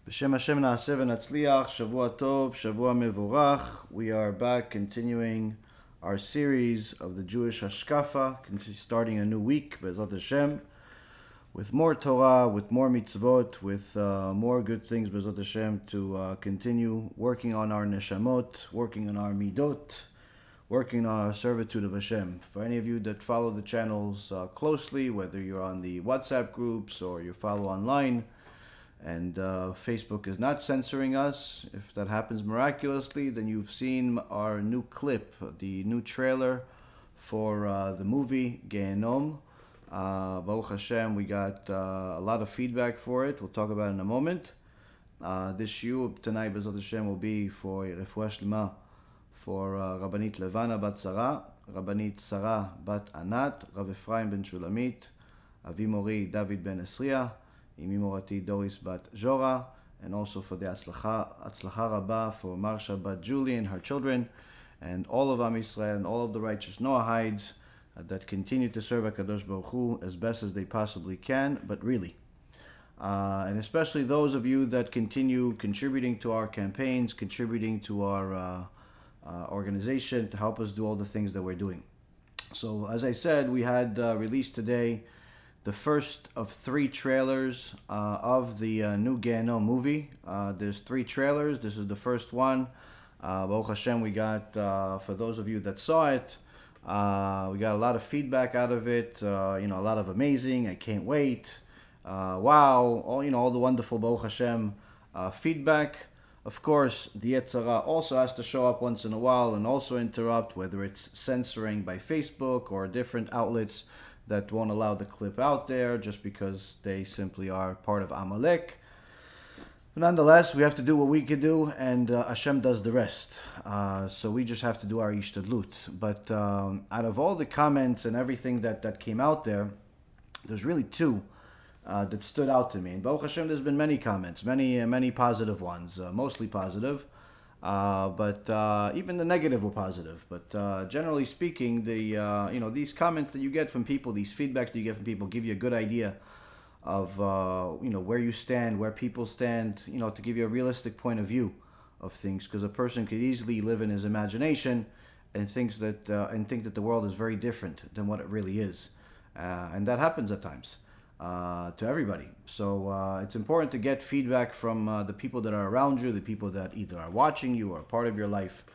B'Shem Hashem na'aseh v'natzliach, Shavua Tov, Shavua Mevorach. We are back continuing our series of the Jewish HaShkafa, starting a new week, BeEzrat Hashem, with more Torah, with more mitzvot, with more good things, BeEzrat Hashem, to continue working on our neshamot, working on our midot, working on our servitude of Hashem. For any of you that follow the channels closely, whether you're on the WhatsApp groups or you follow online, and Facebook is not censoring us. If that happens miraculously, then you've seen our new clip, the new trailer for the movie Gehinom. Baruch Hashem, we got a lot of feedback for it. We'll talk about it in a moment. This shiur tonight, BeEzrat Hashem, will be for refuah shlema for Rabbanit Levana bat Sarah, Rabbanit Sarah bat Anat, Rav Ephraim ben Shulamit, Avi Mori David ben Esriya, Imi Morati Doris bat Zora, and also for the Atzlacha Rabba for Marsha bat Julie and her children, and all of Am Yisrael and all of the righteous Noahides that continue to serve HaKadosh Baruch Hu as best as they possibly can, but really. And especially those of you that continue contributing to our campaigns, contributing to our organization to help us do all the things that we're doing. So as I said, we had released today the first of 3 trailers of the new Gehinom movie. There's 3 trailers. This is the first one. Baruch Hashem, we got, for those of you that saw it, we got a lot of feedback out of it. A lot of amazing, I can't wait, wow, all the wonderful Baruch Hashem feedback. Of course, the Yetzer Hara also has to show up once in a while and also interrupt, whether it's censoring by Facebook or different outlets that won't allow the clip out there just because they simply are part of Amalek. But nonetheless, we have to do what we can do, and Hashem does the rest. So we just have to do our ishtadlut. But out of all the comments and everything that came out there, there's really 2 that stood out to me. And Baruch Hashem, there's been many comments, many positive ones, mostly positive. But even the negative were positive. But generally speaking, these comments that you get from people, these feedbacks that you get from people, give you a good idea of where you stand, where people stand, to give you a realistic point of view of things. Because a person could easily live in his imagination and think that the world is very different than what it really is, and that happens at times. To everybody. So it's important to get feedback from the people that are around you, the people that either are watching you or are part of your life.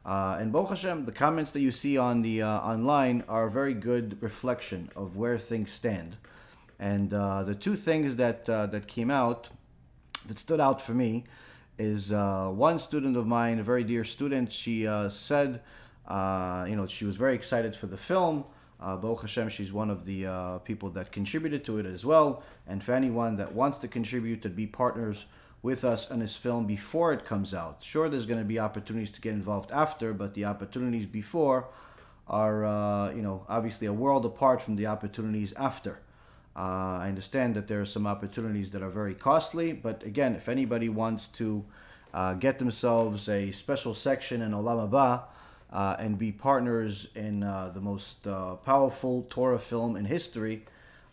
And Baruch Hashem, the comments that you see on the online are a very good reflection of where things stand. And the 2 things that came out, that stood out for me, is one student of mine, a very dear student, she said, she was very excited for the film. Baruch Hashem, she's one of the people that contributed to it as well. And for anyone that wants to contribute, to be partners with us on this film before it comes out. Sure, there's going to be opportunities to get involved after, but the opportunities before are, obviously a world apart from the opportunities after. I understand that there are some opportunities that are very costly, but again, if anybody wants to get themselves a special section in Olam Haba, and be partners in the most powerful Torah film in history,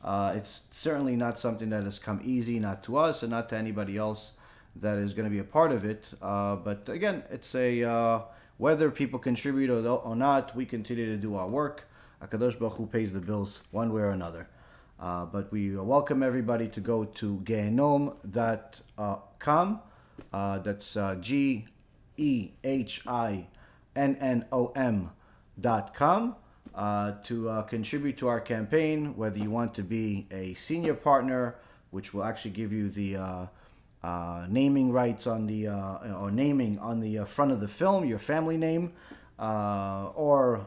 it's certainly not something that has come easy, not to us and not to anybody else that is going to be a part of it. But again, it's whether people contribute or not, we continue to do our work. HaKadosh Baruch Hu pays the bills one way or another. But we welcome everybody to go to Gehinom.com. That's GEHINNOM.com to contribite to our campaign, whether you want to be a senior partner, which will actually give you the naming rights on the or naming on the front of the film, your family name, or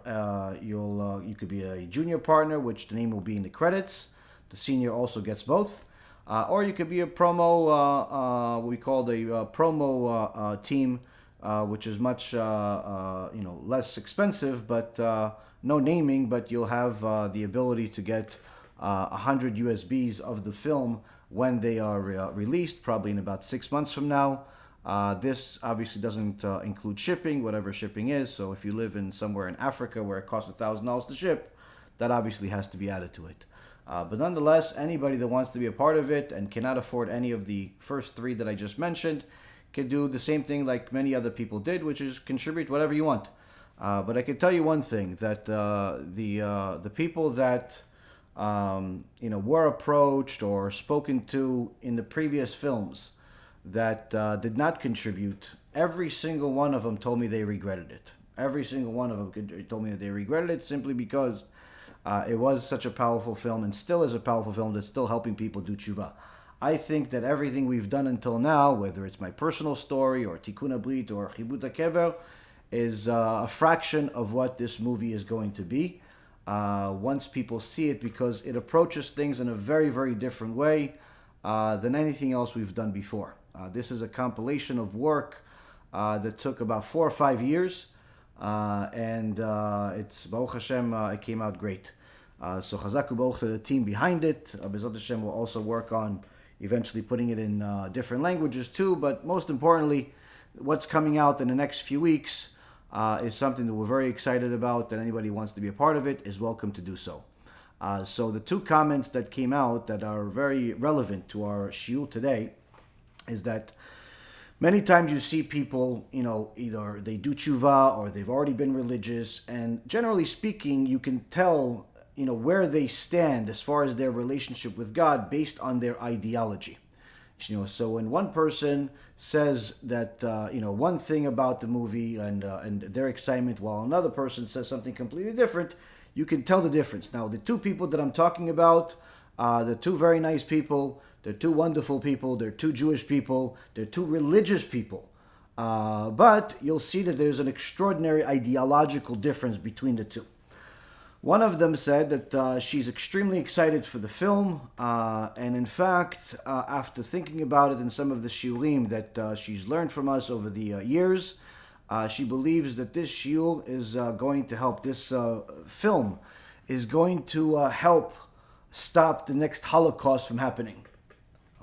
you could be a junior partner, which the name will be in the credits. The senior also gets both. Or you could be a promo, we call the promo team, which is much less expensive, but no naming, but you'll have the ability to get 100 USBs of the film when they are released, probably in about 6 months from now. This obviously doesn't include shipping, whatever shipping is. So if you live in somewhere in Africa where it costs $1,000 to ship, that obviously has to be added to it. But nonetheless, anybody that wants to be a part of it and cannot afford any of the first three that I just mentioned can do the same thing like many other people did, which is contribute whatever you want. But I can tell you one thing, that the people that were approached or spoken to in the previous films that did not contribute, every single one of them told me they regretted it. Every single one of them told me that they regretted it simply because it was such a powerful film and still is a powerful film that's still helping people do tshuva. I think that everything we've done until now, whether it's my personal story or Tikkun HaBrit or Chibut HaKever, is a fraction of what this movie is going to be once people see it, because it approaches things in a very, very different way than anything else we've done before. This is a compilation of work that took about 4 or 5 years, and it's Baruch Hashem, it came out great. So Chazak u'Baruch to the team behind it. BeEzrat Hashem will also work on eventually putting it in different languages too, but most importantly, what's coming out in the next few weeks is something that we're very excited about, and anybody who wants to be a part of it is welcome to do so. So the two comments that came out that are very relevant to our shiur today is that many times you see people, either they do tshuva or they've already been religious, and generally speaking, you can tell, where they stand as far as their relationship with God based on their ideology. So when one person says that, one thing about the movie and their excitement, while another person says something completely different, you can tell the difference. Now, the two people that I'm talking about, they're two very nice people, they're two wonderful people, they're two Jewish people, they're two religious people. But you'll see that there's an extraordinary ideological difference between the two. One of them said that she's extremely excited for the film, and in fact, after thinking about it in some of the shiurim that she's learned from us over the years, she believes that this shiur is going to help, this film is going to help stop the next Holocaust from happening.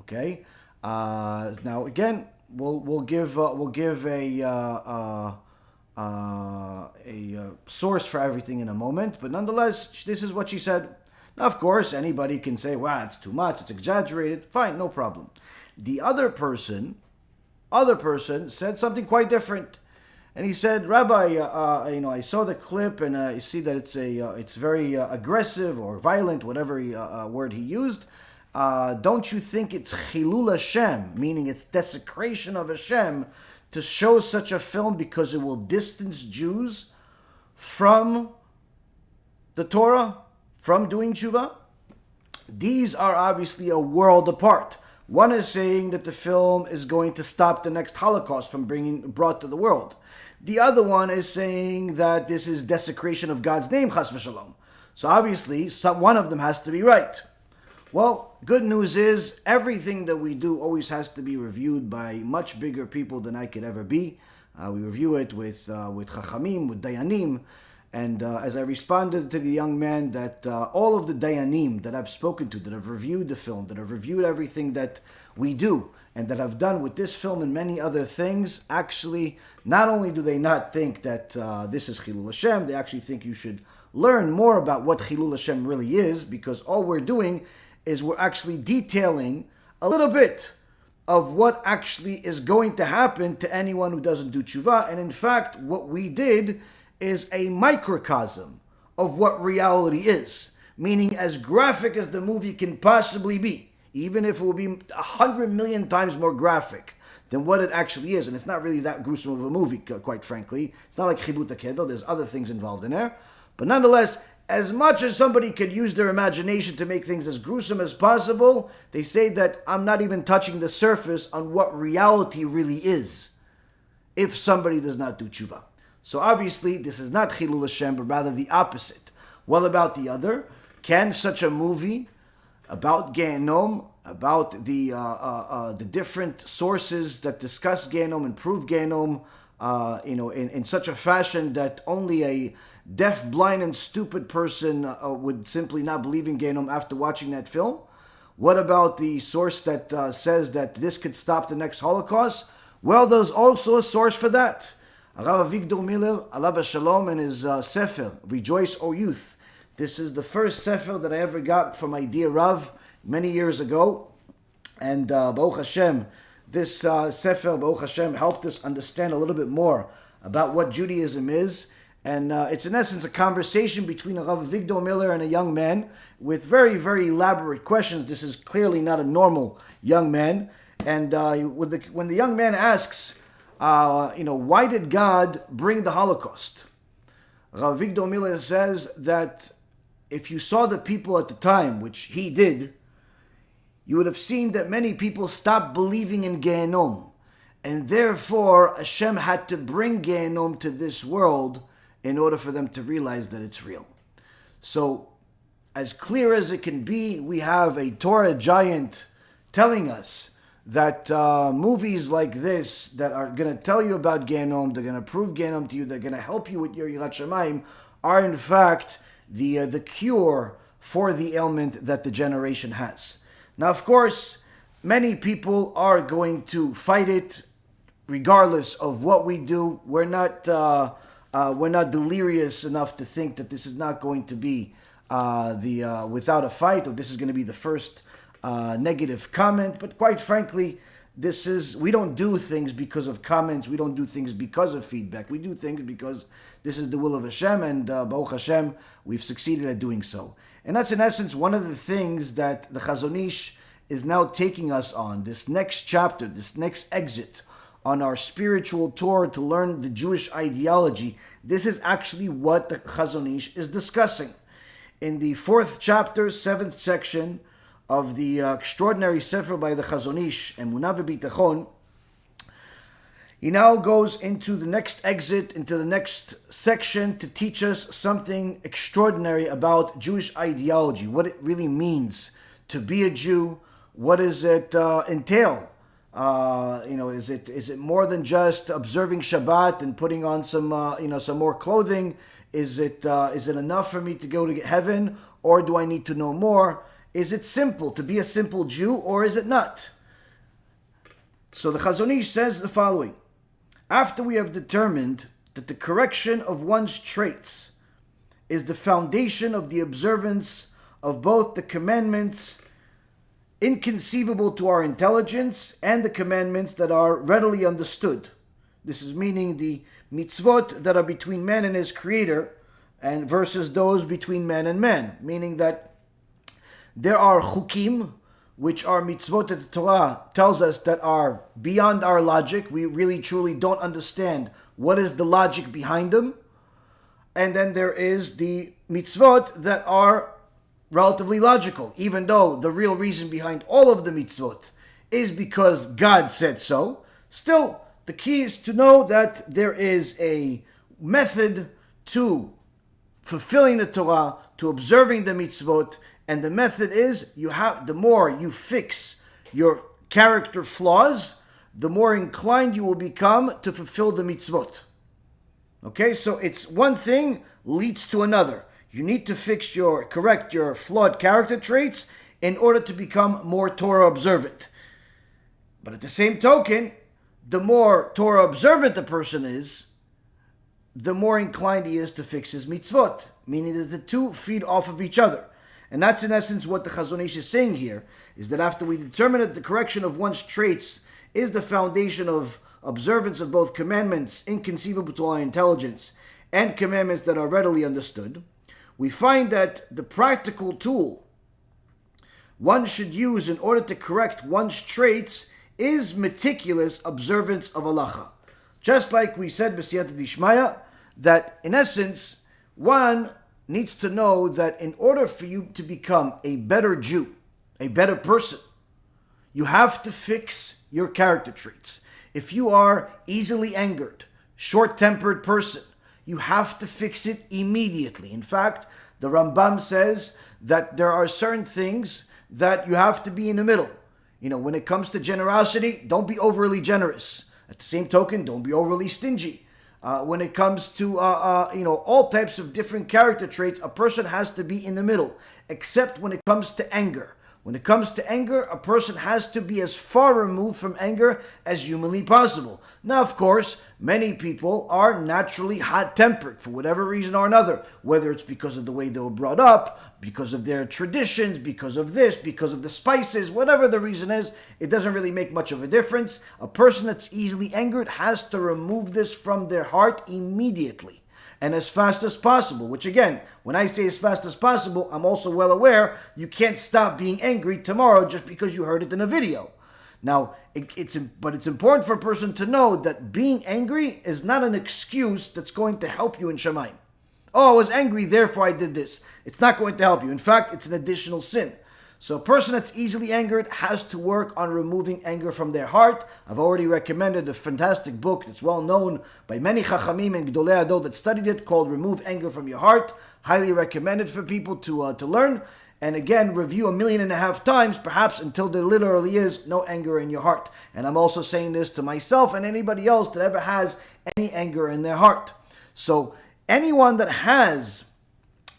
Okay? Now again, we'll give a source for everything in a moment, but nonetheless, this is what she said. Now, of course, anybody can say, wow, it's too much, it's exaggerated. Fine, no problem. The other person said something quite different. And he said, Rabbi, I saw the clip and I see that it's very aggressive or violent, whatever word he used. Don't you think it's Chilul Hashem, meaning it's desecration of Hashem, to show such a film because it will distance Jews from the Torah, from doing tshuva? These are obviously a world apart. One is saying that the film is going to stop the next Holocaust from being brought to the world. The other one is saying that this is desecration of God's name, chas v'shalom. So obviously, one of them has to be right. Well, good news is everything that we do always has to be reviewed by much bigger people than I could ever be. We review it with Chachamim, with Dayanim, and as I responded to the young man that all of the Dayanim that I've spoken to, that have reviewed the film, that have reviewed everything that we do, and that have done with this film and many other things, actually, not only do they not think that this is Chilul Hashem, they actually think you should learn more about what Chilul Hashem really is, because all we're doing is we're actually detailing a little bit of what actually is going to happen to anyone who doesn't do tshuva. And in fact, what we did is a microcosm of what reality is. Meaning, as graphic as the movie can possibly be, even if it will be 100 million times more graphic than what it actually is. And it's not really that gruesome of a movie, quite frankly. It's not like Chibut HaKever, there's other things involved in there. But nonetheless, as much as somebody could use their imagination to make things as gruesome as possible, they say that I'm not even touching the surface on what reality really is if somebody does not do tshuva. So obviously, this is not Chilul Hashem, but rather the opposite. What about the other? Can such a movie about Gehinom, about the different sources that discuss Gehinom and prove Gehinom, in such a fashion that only a deaf, blind, and stupid person would simply not believe in Gehinom after watching that film? What about the source that says that this could stop the next Holocaust? Well, there's also a source for that. Rav Avigdor Miller, alav shalom, in his Sefer, Rejoice, O Youth, This is the first sefer that I ever got from my dear Rav many years ago. And Baruch Hashem, this sefer, Baruch Hashem, helped us understand a little bit more about what Judaism is. And it's in essence a conversation between a Rav Avigdor Miller and a young man with very, very elaborate questions. This is clearly not a normal young man. And when the young man asks, why did God bring the Holocaust? Rav Avigdor Miller says that if you saw the people at the time, which he did, you would have seen that many people stopped believing in Gehinom. And therefore, HaShem had to bring Gehinom to this world in order for them to realize that it's real. So, as clear as it can be, we have a Torah giant telling us that movies like this that are going to tell you about Gehinom, they're going to prove Gehinom to you, they're going to help you with your Yirat Shamayim, are in fact the cure for the ailment that the generation has. Now, of course, many people are going to fight it, regardless of what we do. We're not delirious enough to think that this is not going to be without a fight, or this is going to be the first negative comment. But quite frankly, we don't do things because of comments. We don't do things because of feedback. We do things because this is the will of HaShem, and Baruch Hashem, we've succeeded at doing so. And that's in essence one of the things that the Chazon Ish is now taking us on, this next chapter, this next exit on our spiritual tour to learn the Jewish ideology. This is actually what the Chazon Ish is discussing. In the 4th chapter, 7th section of the extraordinary sefer by the Chazon Ish, Emunah V'Bitachon, he now goes into the next exit, into the next section to teach us something extraordinary about Jewish ideology, what it really means to be a Jew, what does it entail? Is it more than just observing Shabbat and putting on some more clothing? Is it enough for me to go to heaven, or do I need to know more? Is it simple to be a simple Jew, or is it not? So the Chazon Ish says the following: after we have determined that the correction of one's traits is the foundation of the observance of both the commandments inconceivable to our intelligence and the commandments that are readily understood. This is meaning the mitzvot that are between man and his creator, and versus those between man and man, meaning that there are chukim, which are mitzvot that the Torah tells us that are beyond our logic. We really truly don't understand what is the logic behind them. And then there is the mitzvot that are relatively logical, even though the real reason behind all of the mitzvot is because God said so. Still, the key is to know that there is a method to fulfilling the Torah, to observing the mitzvot, and the method is the more you fix your character flaws, the more inclined you will become to fulfill the mitzvot. Okay, so it's one thing leads to another. You need to correct your flawed character traits in order to become more Torah observant. But at the same token, the more Torah observant a person is, the more inclined he is to fix his mitzvot, meaning that the two feed off of each other. And that's in essence what the Chazon Ish is saying here, is that after we determine that the correction of one's traits is the foundation of observance of both commandments inconceivable to our intelligence and commandments that are readily understood, we find that the practical tool one should use in order to correct one's traits is meticulous observance of halacha. Just like we said, b'siyata dishmaya, that in essence, one needs to know that in order for you to become a better Jew, a better person, you have to fix your character traits. If you are easily angered, short-tempered person, you have to fix it immediately. In fact, the Rambam says that there are certain things that you have to be in the middle. When it comes to generosity, don't be overly generous. At the same token, don't be overly stingy. When it comes to all types of different character traits, a person has to be in the middle, except when it comes to anger. When it comes to anger, a person has to be as far removed from anger as humanly possible. Now, of course, many people are naturally hot-tempered for whatever reason or another, whether it's because of the way they were brought up, because of their traditions, because of this, because of the spices, whatever the reason is, it doesn't really make much of a difference. A person that's easily angered has to remove this from their heart immediately. And as fast as possible, which again, when I say as fast as possible, I'm also well aware you can't stop being angry tomorrow just because you heard it in a video. Now, it's important for a person to know that being angry is not an excuse that's going to help you in Shamayim. Oh, I was angry, therefore I did this. It's not going to help you. In fact, it's an additional sin. So a person that's easily angered has to work on removing anger from their heart. I've already recommended a fantastic book that's well known by many Chachamim and Gdolei Ador that studied it, called Remove Anger from Your Heart. Highly recommended for people to learn. And again, review 1.5 million times, perhaps until there literally is no anger in your heart. And I'm also saying this to myself and anybody else that ever has any anger in their heart. So anyone that has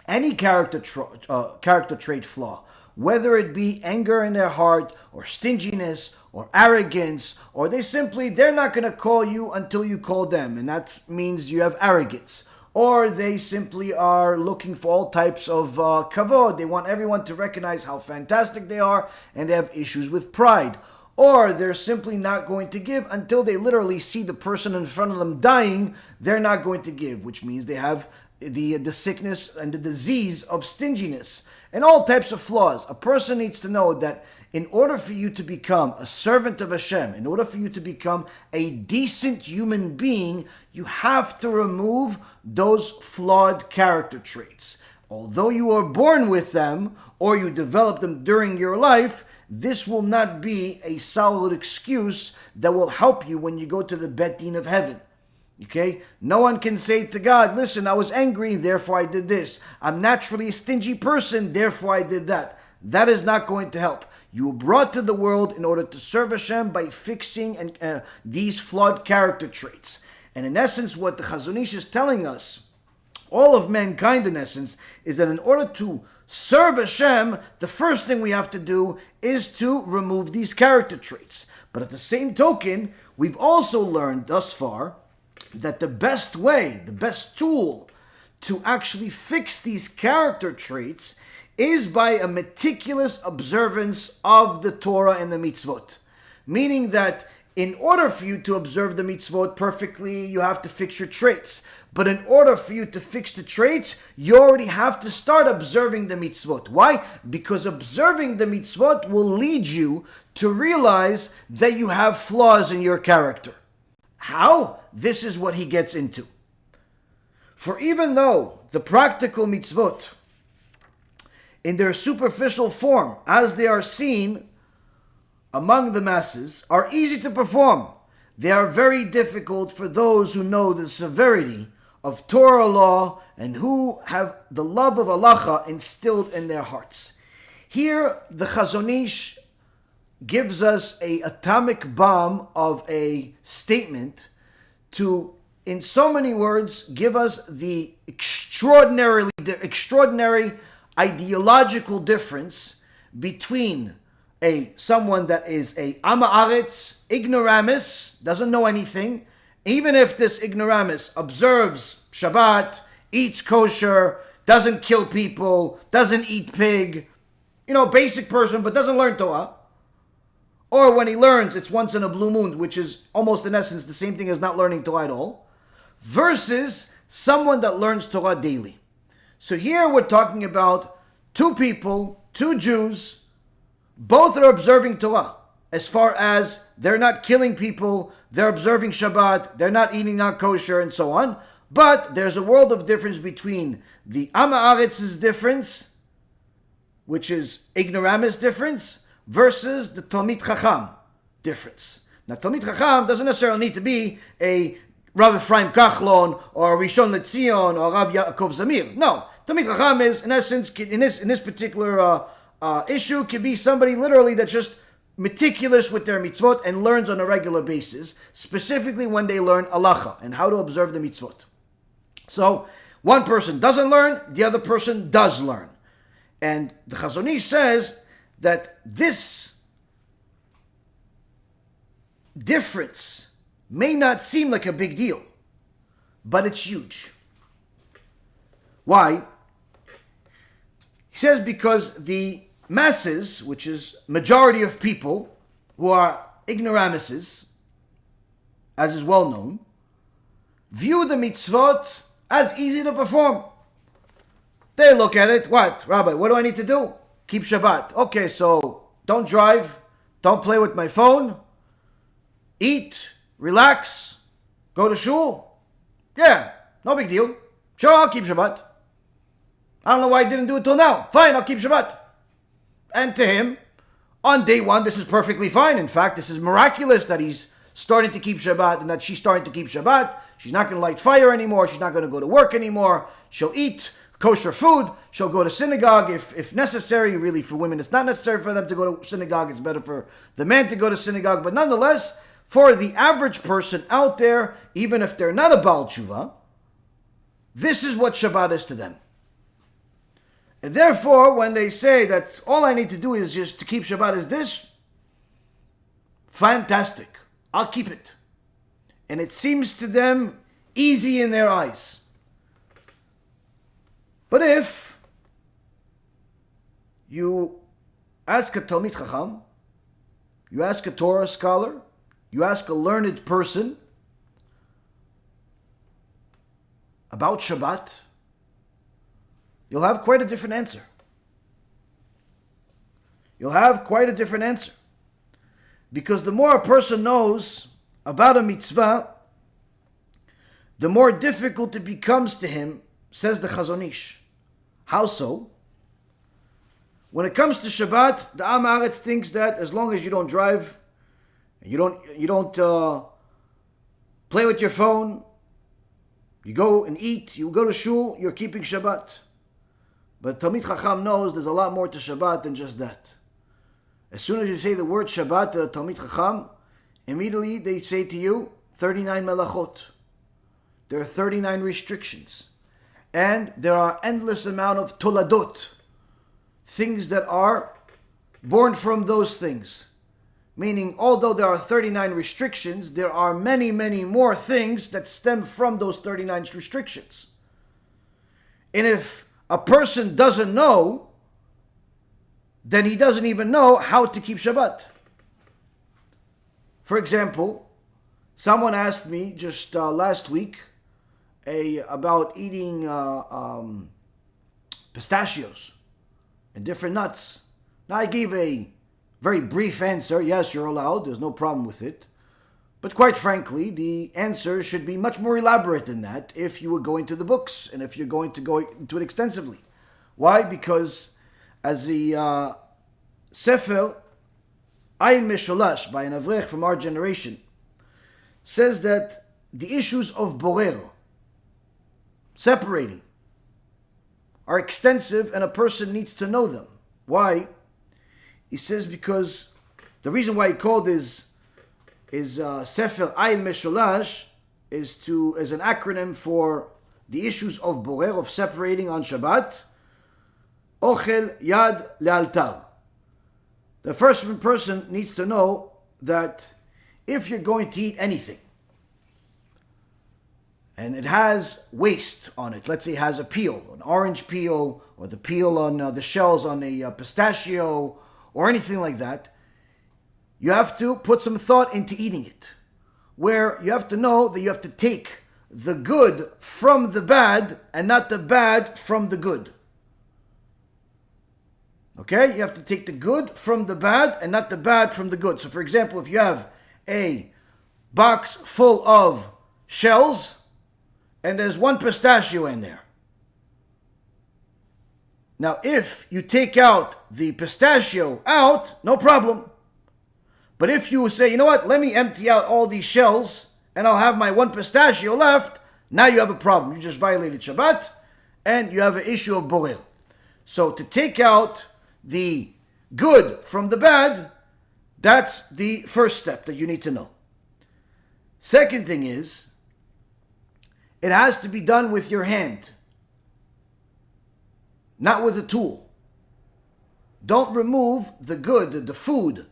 any character trait flaw, whether it be anger in their heart, or stinginess, or arrogance, or they're not going to call you until you call them, and that means you have arrogance. Or they simply are looking for all types of kavod. They want everyone to recognize how fantastic they are, and they have issues with pride. Or they're simply not going to give until they literally see the person in front of them dying. They're not going to give, which means they have the sickness and the disease of stinginess. And all types of flaws. A person needs to know that in order for you to become a servant of HaShem, in order for you to become a decent human being, you have to remove those flawed character traits. Although you are born with them, or you develop them during your life, this will not be a solid excuse that will help you when you go to the Bet Din of heaven. Okay? No one can say to God, listen, I was angry, therefore I did this. I'm naturally a stingy person, therefore I did that. That is not going to help. You were brought to the world in order to serve Hashem by fixing these flawed character traits. And in essence, what the Chazon Ish is telling us, all of mankind in essence, is that in order to serve Hashem, the first thing we have to do is to remove these character traits. But at the same token, we've also learned thus far that the best way, the best tool to actually fix these character traits is by a meticulous observance of the Torah and the mitzvot. Meaning that in order for you to observe the mitzvot perfectly, you have to fix your traits. But in order for you to fix the traits, you already have to start observing the mitzvot. Why? Because observing the mitzvot will lead you to realize that you have flaws in your character. How? This is what he gets into. For even though the practical mitzvot, in their superficial form, as they are seen among the masses, are easy to perform, they are very difficult for those who know the severity of Torah law and who have the love of halacha instilled in their hearts. Here, the Chazon Ish gives us an atomic bomb of a statement to, in so many words, give us the extraordinary ideological difference between someone that is a Am Haaretz, ignoramus, doesn't know anything, even if this ignoramus observes Shabbat, eats kosher, doesn't kill people, doesn't eat pig, basic person, but doesn't learn Torah. Or when he learns, it's once in a blue moon, which is almost in essence the same thing as not learning Torah at all, versus someone that learns Torah daily. So here we're talking about two people, two Jews, both are observing Torah. As far as they're not killing people, they're observing Shabbat, they're not eating not kosher, and so on. But there's a world of difference between the Am Haaretz's difference, which is ignoramus difference, versus the Talmid Chacham difference. Now, Talmid Chacham doesn't necessarily need to be a Rav Ephraim Kachlon or Rishon LeZion or Rav Yaakov Zamir. No, Talmid Chacham is, in essence, in this particular issue, could be somebody literally that's just meticulous with their mitzvot and learns on a regular basis, specifically when they learn halacha and how to observe the mitzvot. So, one person doesn't learn, the other person does learn. And the Chazon Ish says that this difference may not seem like a big deal, but it's huge. Why? He says because the masses, which is majority of people who are ignoramuses, as is well known, view the mitzvot as easy to perform. They look at it, what? Rabbi, what do I need to do? Keep Shabbat. Okay, so don't drive, don't play with my phone, eat, relax, go to shul. Yeah, no big deal. Sure, I'll keep Shabbat. I don't know why I didn't do it till now. Fine, I'll keep Shabbat. And to him, on day one, this is perfectly fine. In fact, this is miraculous that he's starting to keep Shabbat and that she's starting to keep Shabbat. She's not going to light fire anymore. She's not going to go to work anymore. She'll eat kosher food. She'll go to synagogue if necessary. Really, for women, it's not necessary for them to go to synagogue. It's better for the man to go to synagogue. But nonetheless, for the average person out there, even if they're not a Baal Tshuva, this is what Shabbat is to them. And therefore, when they say that all I need to do is just to keep Shabbat is this, fantastic. I'll keep it. And it seems to them easy in their eyes. But if you ask a Talmid Chacham, you ask a Torah scholar, you ask a learned person about Shabbat, you'll have quite a different answer. You'll have quite a different answer. Because the more a person knows about a mitzvah, the more difficult it becomes to him, says the Chazon Ish. How so? When it comes to Shabbat, the Am Haaretz thinks that as long as you don't drive, you don't play with your phone, you go and eat, you go to shul, you're keeping Shabbat. But Talmid Chacham knows there's a lot more to Shabbat than just that. As soon as you say the word Shabbat to Talmid Chacham, immediately they say to you, 39 melachot. There are 39 restrictions. And there are endless amount of toladot, things that are born from those things. Meaning, although there are 39 restrictions, there are many, many more things that stem from those 39 restrictions. And if a person doesn't know, then he doesn't even know how to keep Shabbat. For example, someone asked me just last week about eating pistachios and different nuts. Now I gave a very brief answer. Yes, you're allowed. There's no problem with it. But quite frankly, the answer should be much more elaborate than that if you were going to the books and if you're going to go into it extensively. Why? Because as the Sefer Ayin Mesholash by an Avrech from our generation says that the issues of borer, separating, are extensive and a person needs to know them. Why? He says because the reason why he called his Sefer Ayin Mesholash is an acronym for the issues of borer, of separating on Shabbat. Ochel Yad Lealtar. The first person needs to know that if you're going to eat anything and it has waste on it, let's say it has a peel, an orange peel, or the peel on the shells on a pistachio, or anything like that, you have to put some thought into eating it. Where you have to know that you have to take the good from the bad and not the bad from the good. Okay? You have to take the good from the bad and not the bad from the good. So for example, if you have a box full of shells and there's one pistachio in there. Now if you take out the pistachio out, no problem. But if you say, you know what, let me empty out all these shells and I'll have my one pistachio left, now you have a problem. You just violated Shabbat and you have an issue of borer. So to take out the good from the bad, that's the first step that you need to know. Second thing is, it has to be done with your hand, not with a tool. don't remove the good, the food,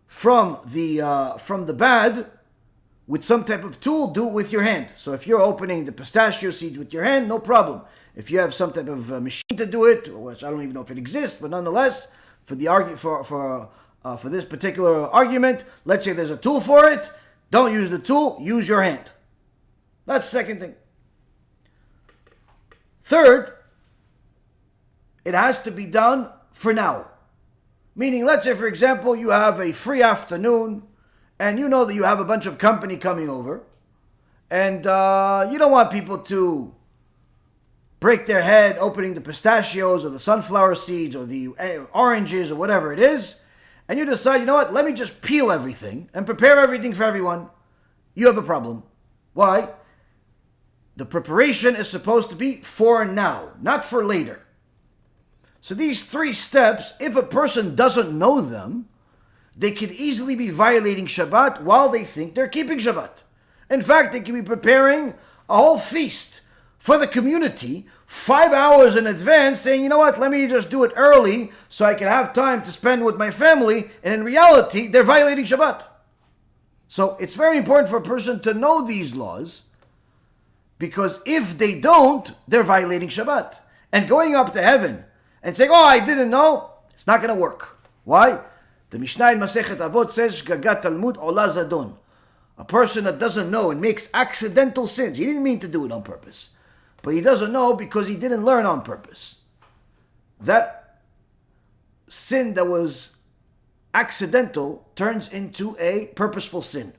from the bad with some type of tool. Do it with your hand. So if you're opening the pistachio seeds with your hand, no problem. If you have some type of machine to do it, which I don't even know if it exists, but nonetheless, for this particular argument, let's say there's a tool for it. Don't use the tool. Use your hand. That's the second thing. Third, it has to be done for now. Meaning, let's say, for example, you have a free afternoon and you know that you have a bunch of company coming over and you don't want people to break their head opening the pistachios or the sunflower seeds or the oranges or whatever it is. And you decide, you know what, let me just peel everything and prepare everything for everyone. You have a problem. Why? The preparation is supposed to be for now, not for later. So these 3 steps, if a person doesn't know them, they could easily be violating Shabbat while they think they're keeping Shabbat. In fact, they could be preparing a whole feast for the community 5 hours in advance, saying, you know what, let me just do it early so I can have time to spend with my family. And in reality, they're violating Shabbat. So it's very important for a person to know these laws, because if they don't, they're violating Shabbat. And going up to heaven and saying, oh, I didn't know, it's not going to work. Why? The Mishnah in Masechet Avot says, Shgagat Talmud Ola Zadon. A person that doesn't know and makes accidental sins. He didn't mean to do it on purpose, but he doesn't know because he didn't learn on purpose. That sin that was accidental turns into a purposeful sin.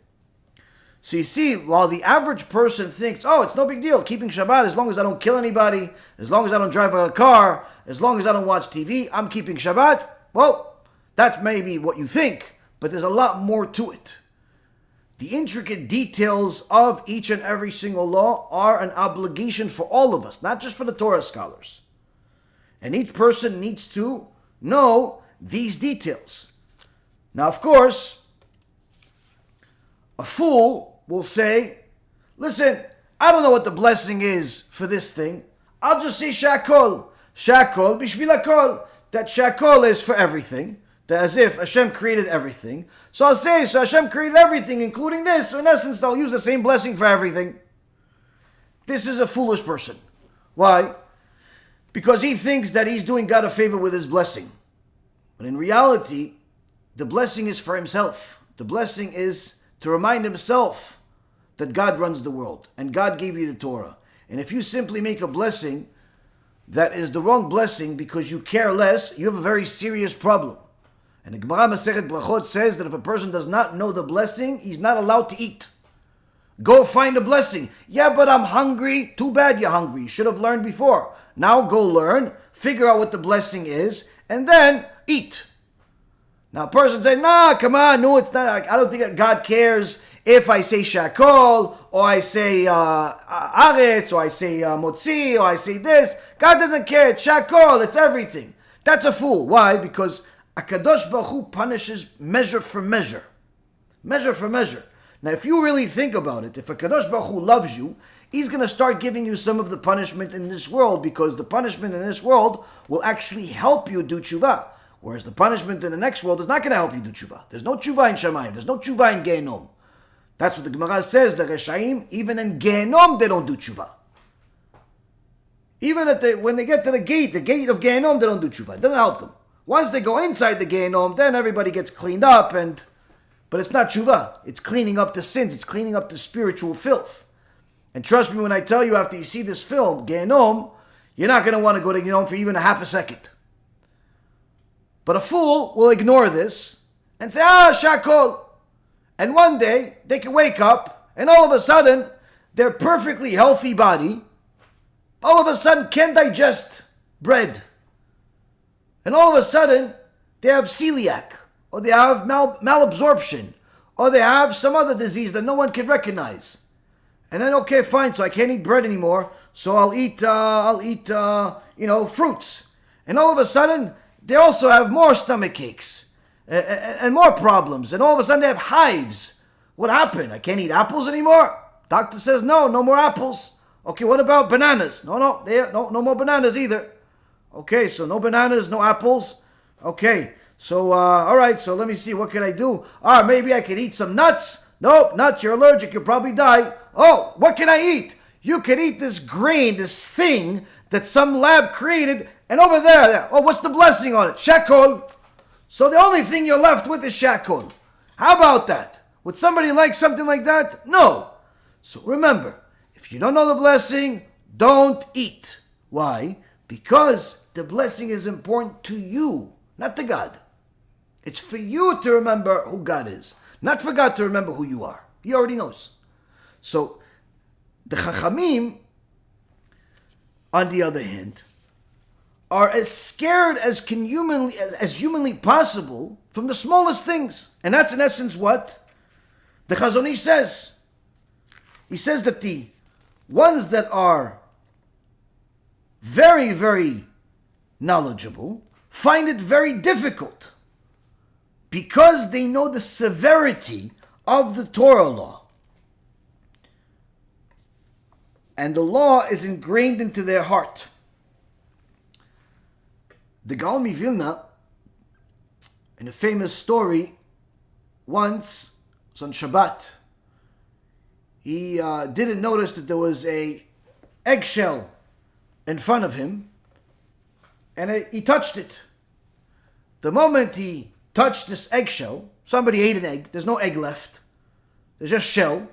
So you see, while the average person thinks, oh, it's no big deal, keeping Shabbat, as long as I don't kill anybody, as long as I don't drive a car, as long as I don't watch TV, I'm keeping Shabbat. Well, that's maybe what you think, but there's a lot more to it. The intricate details of each and every single law are an obligation for all of us, not just for the Torah scholars. And each person needs to know these details. Now, of course, a fool will say, listen, I don't know what the blessing is for this thing. I'll just say shakol. Shakol bishvil hakol. That shakol is for everything. That as if HaShem created everything. So I'll say, so HaShem created everything, including this. So in essence, they'll use the same blessing for everything. This is a foolish person. Why? Because he thinks that he's doing God a favor with his blessing. But in reality, the blessing is for himself. The blessing is to remind himself that God runs the world and God gave you the Torah. And if you simply make a blessing that is the wrong blessing because you care less, you have a very serious problem. And the Gemara Masechet Brachot says that if a person does not know the blessing, he's not allowed to eat. Go find a blessing. Yeah, but I'm hungry. Too bad you're hungry. You should have learned before. Now go learn, figure out what the blessing is, and then eat. Now a person says, nah, come on, no, it's not. I don't think God cares if I say shakol, or I say Haaretz, or I say muktzeh, or I say this. God doesn't care. It's shakol. It's everything. That's a fool. Why? Because HaKadosh Baruch Hu punishes measure for measure. Measure for measure. Now, if you really think about it, if HaKadosh Baruch Hu loves you, He's going to start giving you some of the punishment in this world, because the punishment in this world will actually help you do tshuva. Whereas the punishment in the next world is not going to help you do tshuva. There's no tshuva in Shamayim. There's no tshuva in Gehinom. That's what the Gemara says. The Reshaim, even in Gehinom, they don't do tshuva. Even when they get to the gate of Gehinom, they don't do tshuva. It doesn't help them. Once they go inside the Gehinom, then everybody gets cleaned up. But it's not tshuva. It's cleaning up the sins. It's cleaning up the spiritual filth. And trust me when I tell you, after you see this film, Gehinom, you're not going to want to go to Gehinom for even a half a second. But a fool will ignore this and say, shakol. And one day, they can wake up, and all of a sudden, their perfectly healthy body, all of a sudden can digest bread. And all of a sudden, they have celiac, or they have malabsorption, or they have some other disease that no one can recognize. And then, okay, fine, so I can't eat bread anymore, so I'll eat fruits. And all of a sudden, they also have more stomach aches and more problems. And all of a sudden, they have hives. What happened? I can't eat apples anymore? Doctor says, no more apples. Okay, what about bananas? No more bananas either. Okay, so no bananas, no apples. Okay, so, all right, so let me see, what can I do? Maybe I could eat some nuts. Nope, nuts, you're allergic, you'll probably die. Oh, what can I eat? You can eat this grain, this thing that some lab created, and over there, oh, what's the blessing on it? Shakol. So the only thing you're left with is shakol. How about that? Would somebody like something like that? No. So remember, if you don't know the blessing, don't eat. Why? Because the blessing is important to you, not to God. It's for you to remember who God is, not for God to remember who you are. He already knows. So the Chachamim, on the other hand, are as scared as humanly possible from the smallest things. And that's in essence what the Chazon Ish says. He says that the ones that are very, very knowledgeable find it very difficult because they know the severity of the Torah law. And the law is ingrained into their heart. The Gaon Vilna, in a famous story, once on Shabbat, he didn't notice that there was a eggshell in front of him, and he touched it. The moment he touched this eggshell, somebody ate an egg, there's no egg left, there's just shell.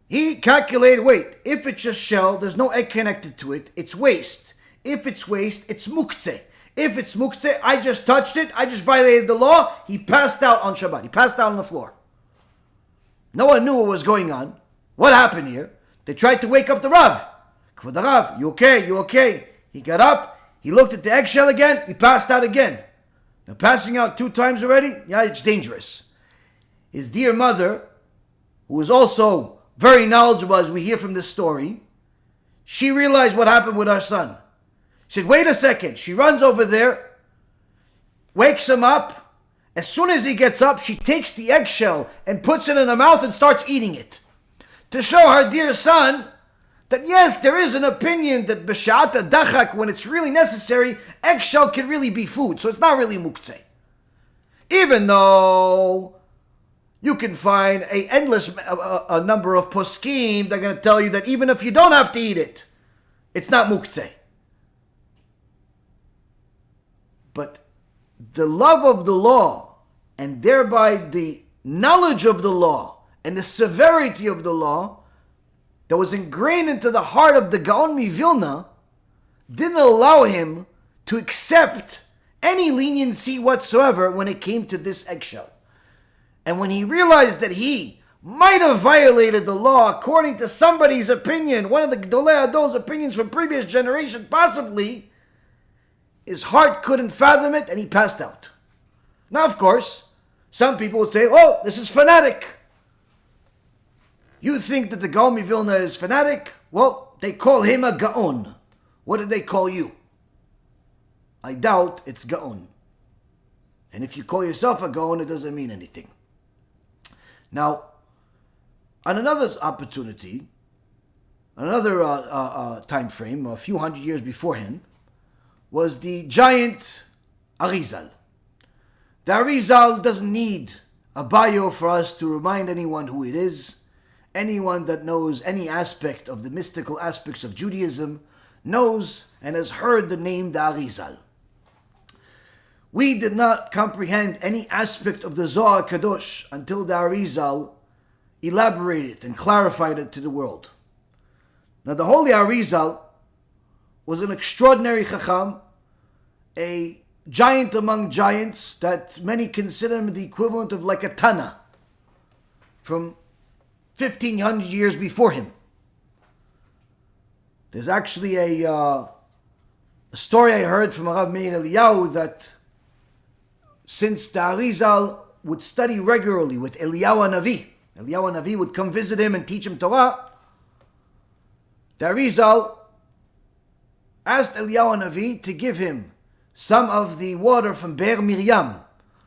He calculated, wait, if it's just shell, there's no egg connected to it, it's waste. If it's waste, it's muktzeh. If it's muktzeh, I just touched it, I just violated the law. He passed out on Shabbat. He passed out on the floor. No one knew what was going on. What happened here? They tried to wake up the Rav. Kvod Rav, you okay? You okay? He got up, he looked at the eggshell again, he passed out again. Now passing out 2 times already, yeah, it's dangerous. His dear mother, who was also very knowledgeable as we hear from this story, she realized what happened with our son. She said, wait a second. She runs over there, wakes him up. As soon as he gets up, she takes the eggshell and puts it in her mouth and starts eating it. To show her dear son that yes, there is an opinion that b'sha'at dachak, when it's really necessary, eggshell can really be food. So it's not really muktzeh. Even though you can find a number of poskim that are going to tell you that even if you don't have to eat it, it's not muktzeh. But the love of the law, and thereby the knowledge of the law, and the severity of the law, that was ingrained into the heart of the Gaon Vilna, didn't allow him to accept any leniency whatsoever when it came to this eggshell. And when he realized that he might have violated the law according to somebody's opinion, one of the Gedolei Hador's opinions from previous generation, possibly, his heart couldn't fathom it and he passed out. Now, of course, some people would say, oh, this is fanatic. You think that the Gaon Vilna is fanatic? Well, they call him a Gaon. What did they call you? I doubt it's Gaon. And if you call yourself a Gaon, it doesn't mean anything. Now, on another opportunity, another time frame, a few hundred years beforehand, was the giant Arizal. The Arizal doesn't need a bio for us to remind anyone who it is. Anyone that knows any aspect of the mystical aspects of Judaism knows and has heard the name the Arizal. We did not comprehend any aspect of the Zohar Kadosh until the Arizal elaborated and clarified it to the world. Now the holy Arizal was an extraordinary Chacham, a giant among giants that many consider him the equivalent of like a Tana from 1500 years before him. There's actually a story I heard from Rav Meir Eliyahu that since the Arizal would study regularly with Eliyahu Hanavi would come visit him and teach him Torah, the Arizal asked Eliyahu Hanavi to give him some of the water from Be'er Miriam,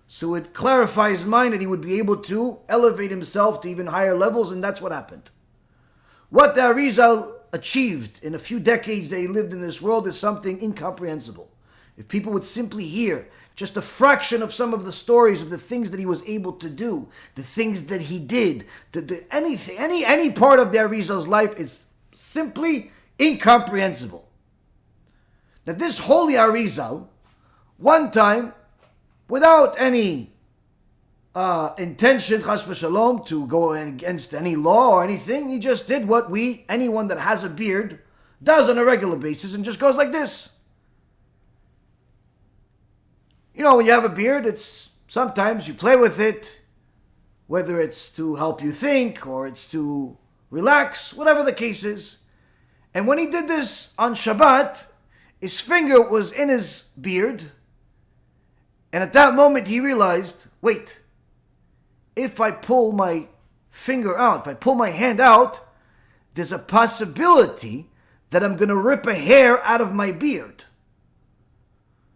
so it would clarify his mind and he would be able to elevate himself to even higher levels, and that's what happened. What the Arizal achieved in a few decades that he lived in this world is something incomprehensible. if people would simply hear just a fraction of some of the stories of the things that he was able to do, the things that he did, anything, any part of the Arizal's life is simply incomprehensible. That this holy Arizal, one time, without any intention, chas v'shalom, to go against any law or anything, he just did what anyone that has a beard, does on a regular basis, and just goes like this. You know, when you have a beard, it's sometimes you play with it, whether it's to help you think or it's to relax, whatever the case is. And when he did this on Shabbat, his finger was in his beard, and at that moment he realized, wait, if I pull my finger out, if I pull my hand out, there's a possibility that I'm going to rip a hair out of my beard.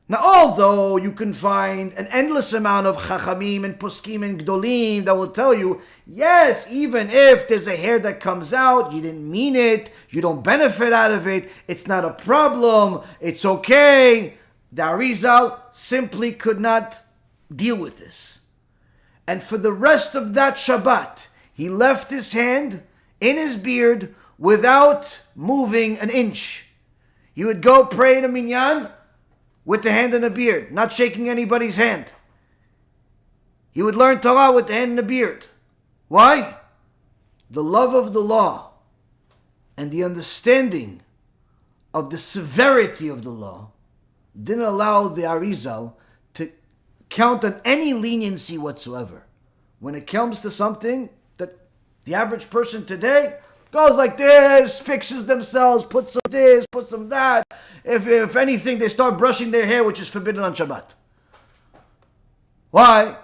Now, although you can find an endless amount of chachamim and poskim and gdolim that will tell you, yes, even if there's a hair that comes out, you didn't mean it, you don't benefit out of it, it's not a problem, it's okay. The Arizal simply could not deal with this. And for the rest of that Shabbat, he left his hand in his beard without moving an inch. He would go pray in a minyan with the hand in the beard, not shaking anybody's hand. He would learn Torah with the hand in the beard. Why? The love of the law and the understanding of the severity of the law didn't allow the Arizal to count on any leniency whatsoever. When it comes to something that the average person today goes like this, fixes themselves, puts some this, puts some that. If anything, they start brushing their hair, which is forbidden on Shabbat. Why?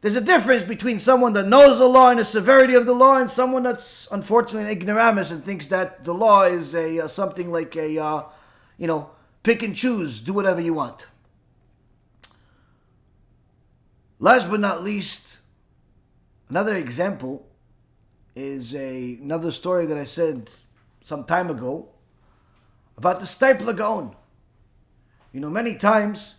There's a difference between someone that knows the law and the severity of the law and someone that's unfortunately an ignoramus and thinks that the law is something like pick and choose, do whatever you want. Last but not least, another example is another story that I said some time ago about the Steipler Gaon. You know, many times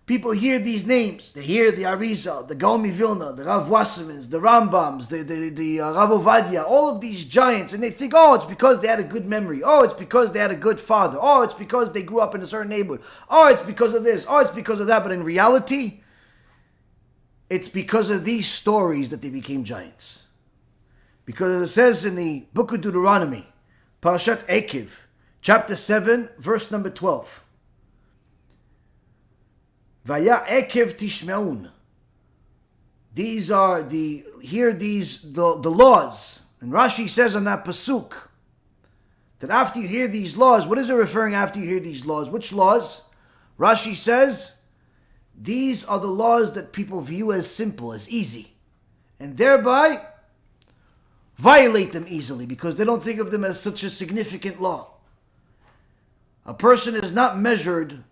people hear these names. They hear the Arizal, the Gaon Vilna, the Rav Wassermans, the Rambams, the Rav Ovadia, all of these giants, and they think, oh, it's because they had a good memory. Oh, it's because they had a good father. Oh, it's because they grew up in a certain neighborhood. Oh, it's because of this. Oh, it's because of that. But in reality, it's because of these stories that they became giants. Because it says in the book of Deuteronomy, Parashat Ekev, chapter 7, verse number 12. Vaya Ekev tishmeun. These are the laws. And Rashi says on that pasuk, that after you hear these laws, what is it referring after you hear these laws? Which laws? Rashi says, these are the laws that people view as simple, as easy. And thereby violate them easily because they don't think of them as such a significant law. A person is not measured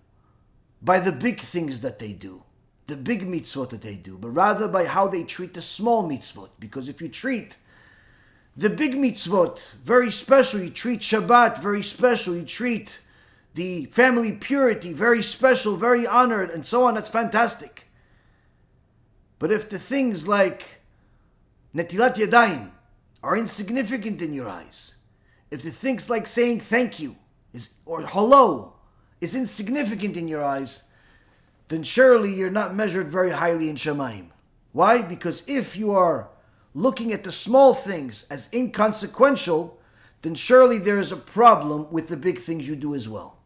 by the big things that they do, the big mitzvot that they do, but rather by how they treat the small mitzvot. Because if you treat the big mitzvot very special, you treat Shabbat very special, you treat the family purity very special, very honored, and so on, that's fantastic. But if the things like Netilat Yadayim are insignificant in your eyes, if the things like saying thank you or hello is insignificant in your eyes, then surely you're not measured very highly in Shamayim. Why? Because if you are looking at the small things as inconsequential, then surely there is a problem with the big things you do as well.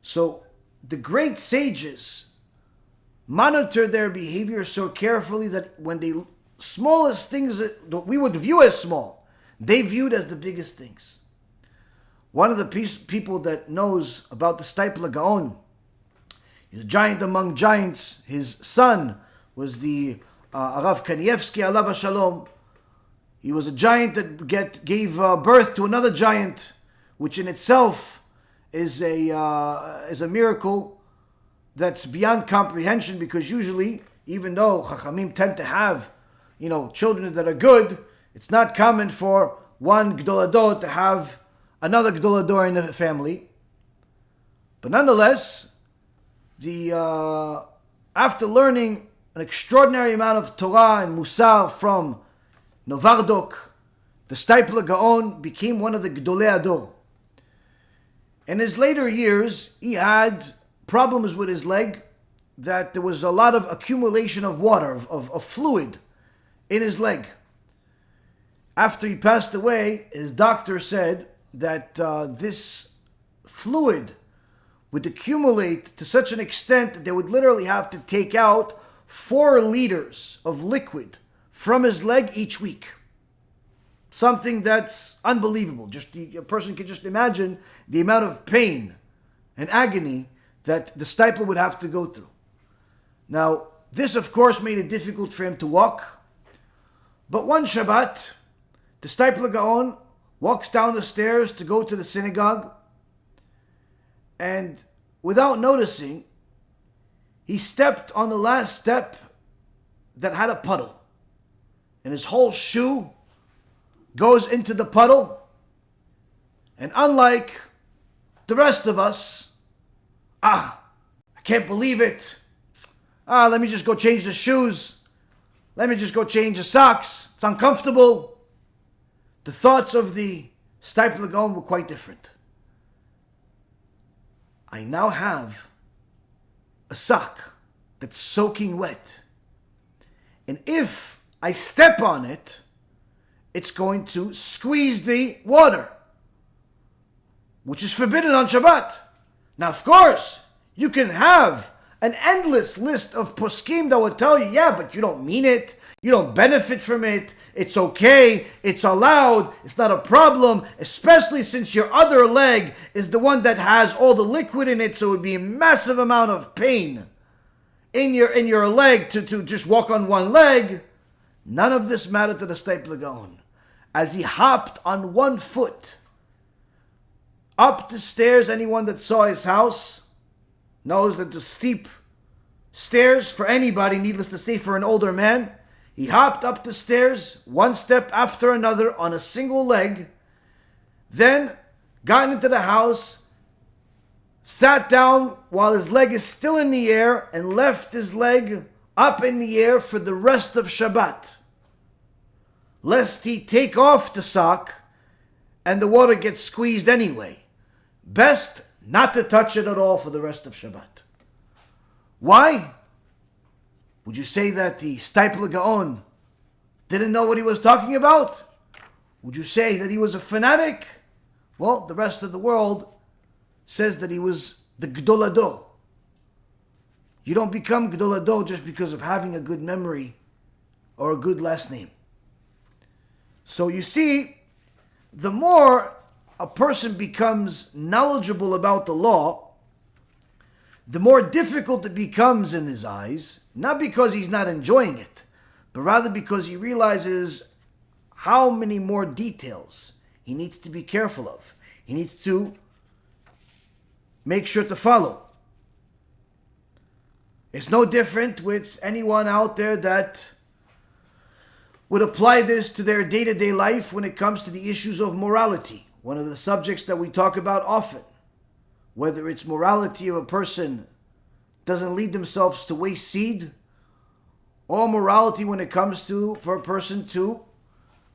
So the great sages monitor their behavior so carefully that when the smallest things that we would view as small, they viewed as the biggest things. One of the people that knows about the Steipler Gaon, he's a giant among giants. His son was the Arav Kanievsky, alav shalom. He was a giant that gave birth to another giant, which in itself is a miracle that's beyond comprehension, because usually, even though Chachamim tend to have, children that are good, it's not common for one Gdolador to have another Gdolador in the family. But nonetheless, after learning an extraordinary amount of Torah and MUSSAR from Novardok, the Steipler Gaon became one of the Gdolei Ador. In his later years, he had problems with his leg, that there was a lot of accumulation of water, of fluid in his leg. After he passed away, his doctor said that this fluid would accumulate to such an extent that they would literally have to take out 4 liters of liquid from his leg each week. Something that's unbelievable. A person can just imagine the amount of pain and agony that the Steipler would have to go through. Now, this of course made it difficult for him to walk. But one Shabbat, the Steipler Gaon walks down the stairs to go to the synagogue, and without noticing, he stepped on the last step that had a puddle. And his whole shoe goes into the puddle. And unlike the rest of us, I can't believe it. Let me just go change the shoes. Let me just go change the socks. It's uncomfortable. The thoughts of the Steipler Gaon were quite different. I now have a sock that's soaking wet. And if I step on it, it's going to squeeze the water, which is forbidden on Shabbat. Now, of course, you can have an endless list of poskim that will tell you, yeah, but you don't mean it. You don't benefit from it. It's okay. It's allowed. It's not a problem, especially since your other leg is the one that has all the liquid in it, so it would be a massive amount of pain in your leg to just walk on one leg. None of this mattered to the Steipler Gaon. As he hopped on one foot up the stairs, anyone that saw his house knows that the steep stairs for anybody, needless to say for an older man, he hopped up the stairs, one step after another on a single leg, then got into the house, sat down while his leg is still in the air, and left his leg up in the air for the rest of Shabbat, lest he take off the sock and the water gets squeezed anyway. Best not to touch it at all for the rest of Shabbat. Why? Would you say that the Steipler Gaon didn't know what he was talking about? Would you say that he was a fanatic? Well, the rest of the world says that he was the Gdol Ador. You don't become Gdol Ador just because of having a good memory or a good last name. So you see, the more a person becomes knowledgeable about the law, the more difficult it becomes in his eyes, not because he's not enjoying it, but rather because he realizes how many more details he needs to be careful of. He needs to make sure to follow. It's no different with anyone out there that would apply this to their day-to-day life when it comes to the issues of morality. One of the subjects that we talk about often, whether it's morality of a person doesn't lead themselves to waste seed, or morality when it comes to for a person to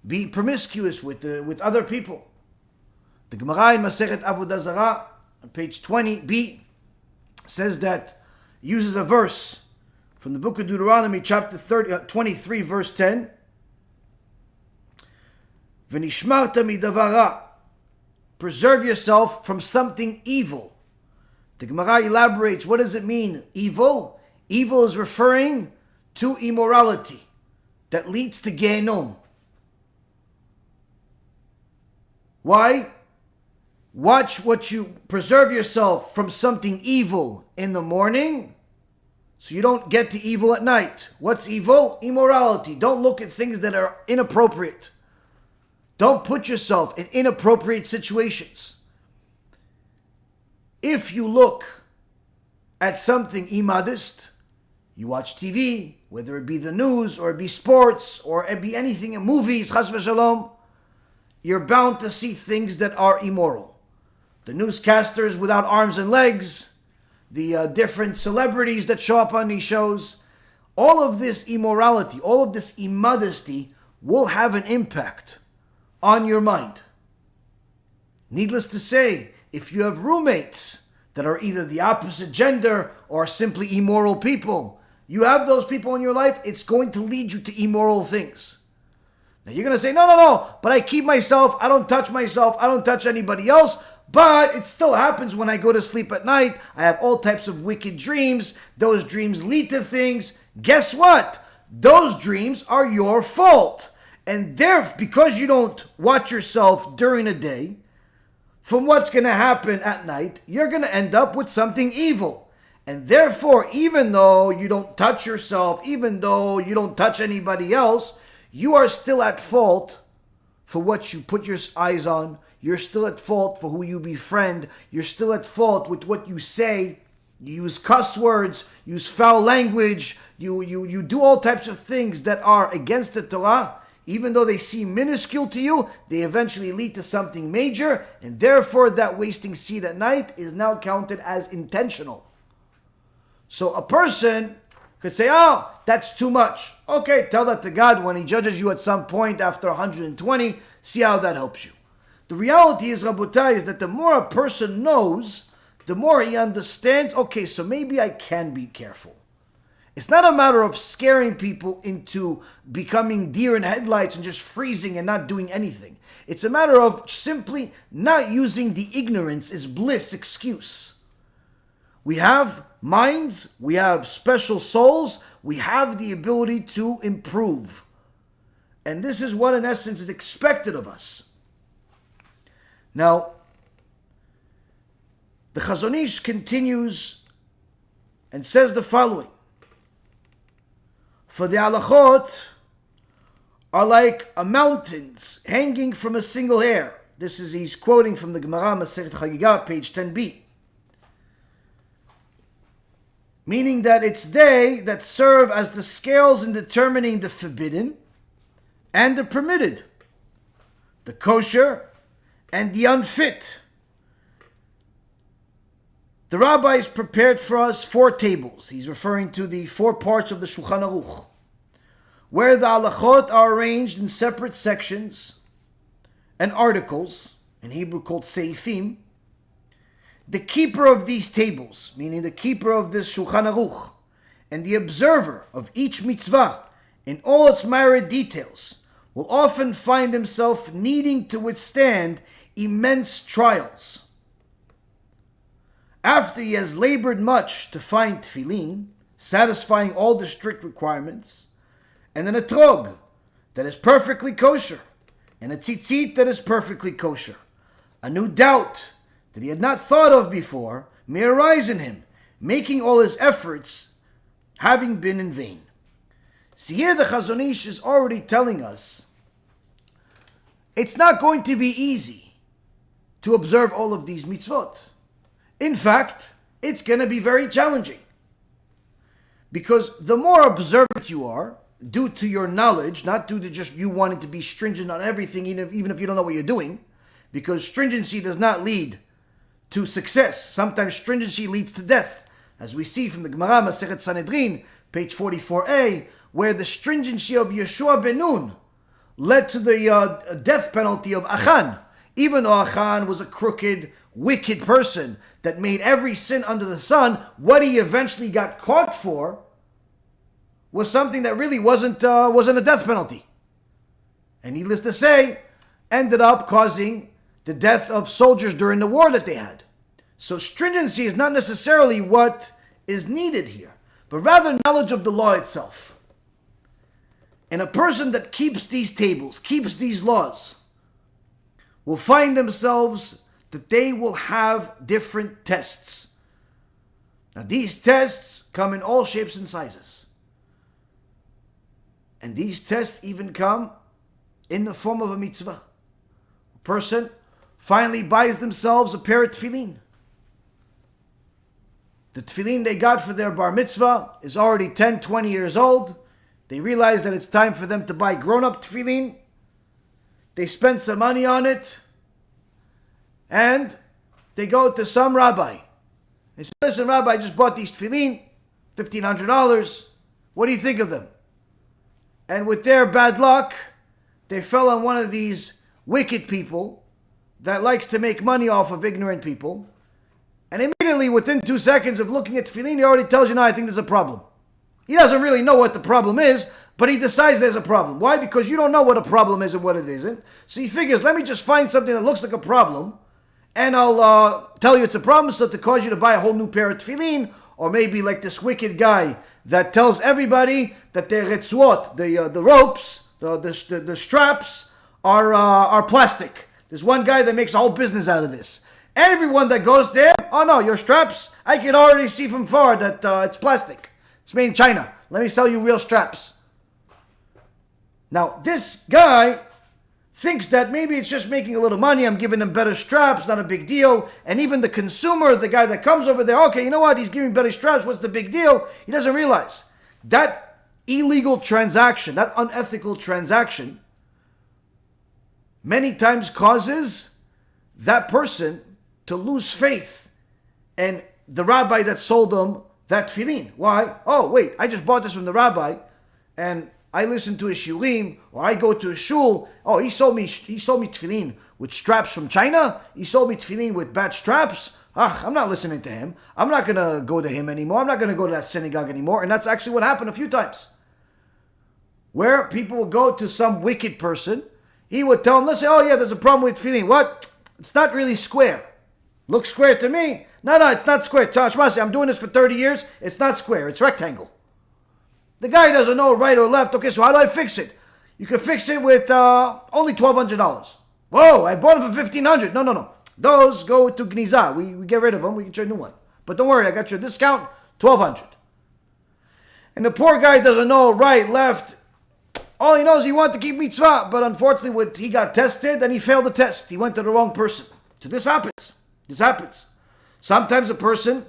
be promiscuous with other people. The Gemara in Masechet Avodah Zara on page 20b says that, uses a verse from the book of Deuteronomy chapter 23 verse 10. V'nishmarta midavar ra. Preserve yourself from something evil. The Gemara elaborates, what does it mean, evil? Evil is referring to immorality that leads to Gehinom. Why? Preserve yourself from something evil in the morning so you don't get to evil at night. What's evil? Immorality. Don't look at things that are inappropriate. Don't put yourself in inappropriate situations. If you look at something immodest, you watch TV, whether it be the news or it be sports or it be anything in movies, chas v'shalom, you're bound to see things that are immoral. the newscasters without arms and legs, the different celebrities that show up on these shows, all of this immorality, all of this immodesty will have an impact on your mind. Needless to say, if you have roommates that are either the opposite gender or simply immoral people, you have those people in your life, it's going to lead you to immoral things. Now you're going to say, no, but I keep myself, I don't touch myself, I don't touch anybody else, but it still happens when I go to sleep at night. I have all types of wicked dreams. Those dreams lead to things. Guess what? Those dreams are your fault. And because you don't watch yourself during the day, from what's going to happen at night, you're going to end up with something evil. And therefore, even though you don't touch yourself, even though you don't touch anybody else, you are still at fault for what you put your eyes on. You're still at fault for who you befriend. You're still at fault with what you say. You use cuss words, use foul language. You do all types of things that are against the Torah. Even though they seem minuscule to you, they eventually lead to something major. And therefore, that wasting seed at night is now counted as intentional. So a person could say, oh, that's too much. Okay, tell that to God when He judges you at some point after 120. See how that helps you. The reality is, Rabotai, is that the more a person knows, the more he understands, okay, so maybe I can be careful. It's not a matter of scaring people into becoming deer in headlights and just freezing and not doing anything. It's a matter of simply not using the ignorance is bliss excuse. We have minds, we have special souls, we have the ability to improve. And this is what in essence is expected of us. Now, the Chazon Ish continues and says the following. For the halachot are like a mountains hanging from a single hair. He's quoting from the Gemara Masechet Chagigah, page 10b. Meaning that it's they that serve as the scales in determining the forbidden and the permitted, the kosher and the unfit. The rabbis prepared for us 4 tables. He's referring to the 4 parts of the Shulchan Aruch, where the halachot are arranged in separate sections and articles, in Hebrew called seifim. The keeper of these tables, meaning the keeper of this Shulchan Aruch, and the observer of each mitzvah in all its myriad details, will often find himself needing to withstand immense trials. After he has labored much to find tefillin, satisfying all the strict requirements, and an etrog that is perfectly kosher, and a tzitzit that is perfectly kosher, a new doubt that he had not thought of before may arise in him, making all his efforts having been in vain. See, here the Chazon Ish is already telling us it's not going to be easy to observe all of these mitzvot. In fact, it's going to be very challenging. Because the more observant you are, due to your knowledge, not due to just you wanting to be stringent on everything, even if you don't know what you're doing, because stringency does not lead to success. Sometimes stringency leads to death, as we see from the Gemara Masechet Sanhedrin, page 44a, where the stringency of Yeshua ben Nun led to the death penalty of Achan. Even though Achan was a crooked, wicked person that made every sin under the sun, what he eventually got caught for was something that really wasn't a death penalty. And needless to say, ended up causing the death of soldiers during the war that they had. So stringency is not necessarily what is needed here, but rather knowledge of the law itself. And a person that keeps these tables, keeps these laws, will find themselves that they will have different tests. Now these tests come in all shapes and sizes. And these tests even come in the form of a mitzvah. A person finally buys themselves a pair of tefillin. The tefillin they got for their bar mitzvah is already 10, 20 years old. They realize that it's time for them to buy grown-up tefillin. They spend some money on it. And they go to some rabbi. They say, listen, Rabbi, I just bought these tefillin, $1,500. What do you think of them? And with their bad luck, they fell on one of these wicked people that likes to make money off of ignorant people. And immediately, within 2 seconds of looking at tefillin, he already tells you, no, I think there's a problem. He doesn't really know what the problem is, but he decides there's a problem. Why? Because you don't know what a problem is and what it isn't. So he figures, let me just find something that looks like a problem, and I'll tell you it's a problem, so to cause you to buy a whole new pair of tefillin, or maybe like this wicked guy that tells everybody that their retzuot, the ropes, the straps are plastic. There's one guy that makes a whole business out of this. Everyone that goes there, oh no, your straps, I can already see from far that it's plastic. It's made in China. Let me sell you real straps. Now, this guy thinks that maybe it's just making a little money. I'm giving him better straps, not a big deal. And even the consumer, the guy that comes over there, okay, you know what? He's giving better straps. What's the big deal? He doesn't realize that illegal transaction, that unethical transaction, many times causes that person to lose faith in the rabbi that sold them that tefillin. Why? Oh, wait, I just bought this from the rabbi, and I listen to his shiurim, or I go to a shul. Oh, he sold me tefillin with straps from China. He sold me tefillin with bad straps. I'm not listening to him. I'm not going to go to him anymore. I'm not going to go to that synagogue anymore. And that's actually what happened a few times. Where people will go to some wicked person. He would tell them, let's say, oh yeah, there's a problem with tefillin. What? It's not really square. Looks square to me. No, it's not square. Tashmasi, I'm doing this for 30 years. It's not square. It's rectangle. The guy doesn't know right or left. Okay, so how do I fix it? You can fix it with only $1,200. Whoa, I bought it for $1,500. No. Those go to Gniza. We get rid of them. We get you a new one. But don't worry, I got your discount, $1,200. And the poor guy doesn't know right, left. All he knows, he wanted to keep mitzvah. But unfortunately, he got tested and he failed the test. He went to the wrong person. So this happens. Sometimes a person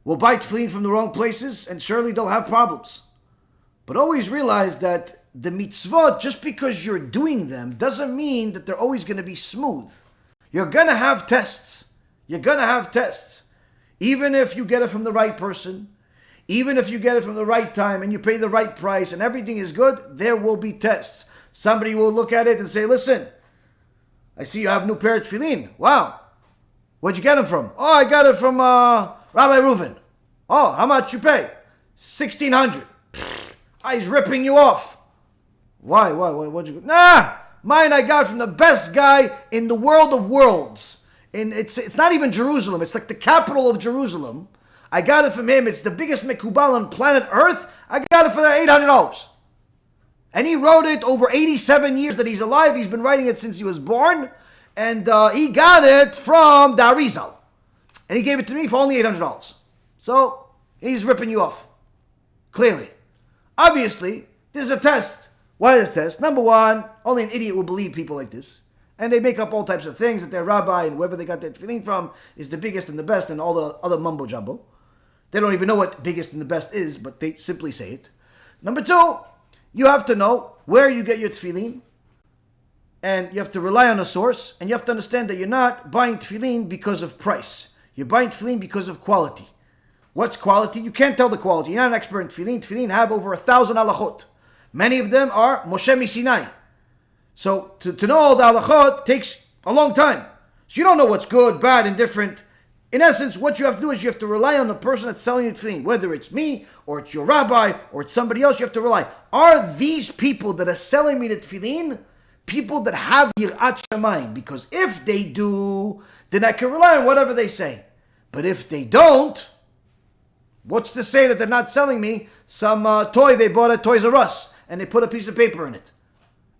will buy tefillin from the wrong places, and surely they'll have problems. But always realize that the mitzvot, just because you're doing them, doesn't mean that they're always going to be smooth. You're going to have tests. Even if you get it from the right person, even if you get it from the right time, and you pay the right price, and everything is good, there will be tests. Somebody will look at it and say, listen, I see you have a new pair of tefillin. Wow. Where'd you get them from? Oh, I got it from Rabbi Reuven. Oh, how much you pay? $1,600. He's ripping you off. Why? What'd you go? Mine I got from the best guy in the world of worlds. And it's not even Jerusalem. It's like the capital of Jerusalem. I got it from him. It's the biggest mekubal on planet Earth. I got it for $800. And he wrote it over 87 years that he's alive. He's been writing it since he was born. And he got it from the Arizal. And he gave it to me for only $800. So, he's ripping you off. Clearly. Obviously, this is a test. Why is this a test? Number one, only an idiot will believe people like this. And they make up all types of things that their rabbi and whoever they got their tefillin from is the biggest and the best and all the other mumbo jumbo. They don't even know what biggest and the best is, but they simply say it. Number two, you have to know where you get your tefillin. And you have to rely on a source, and you have to understand that you're not buying tefillin because of price. You're buying tefillin because of quality. What's quality? You can't tell the quality. You're not an expert in tefillin. Tefillin have over 1,000 halachot. Many of them are Moshe Sinai. So to know all the halachot takes a long time. So you don't know what's good, bad, indifferent. In essence, what you have to do is you have to rely on the person that's selling you tefillin. Whether it's me, or it's your rabbi, or it's somebody else, you have to rely. Are these people that are selling me the tefillin people that have yirat shamayim? Because if they do, then I can rely on whatever they say. But if they don't, what's to say that they're not selling me some toy they bought at Toys R Us and they put a piece of paper in it?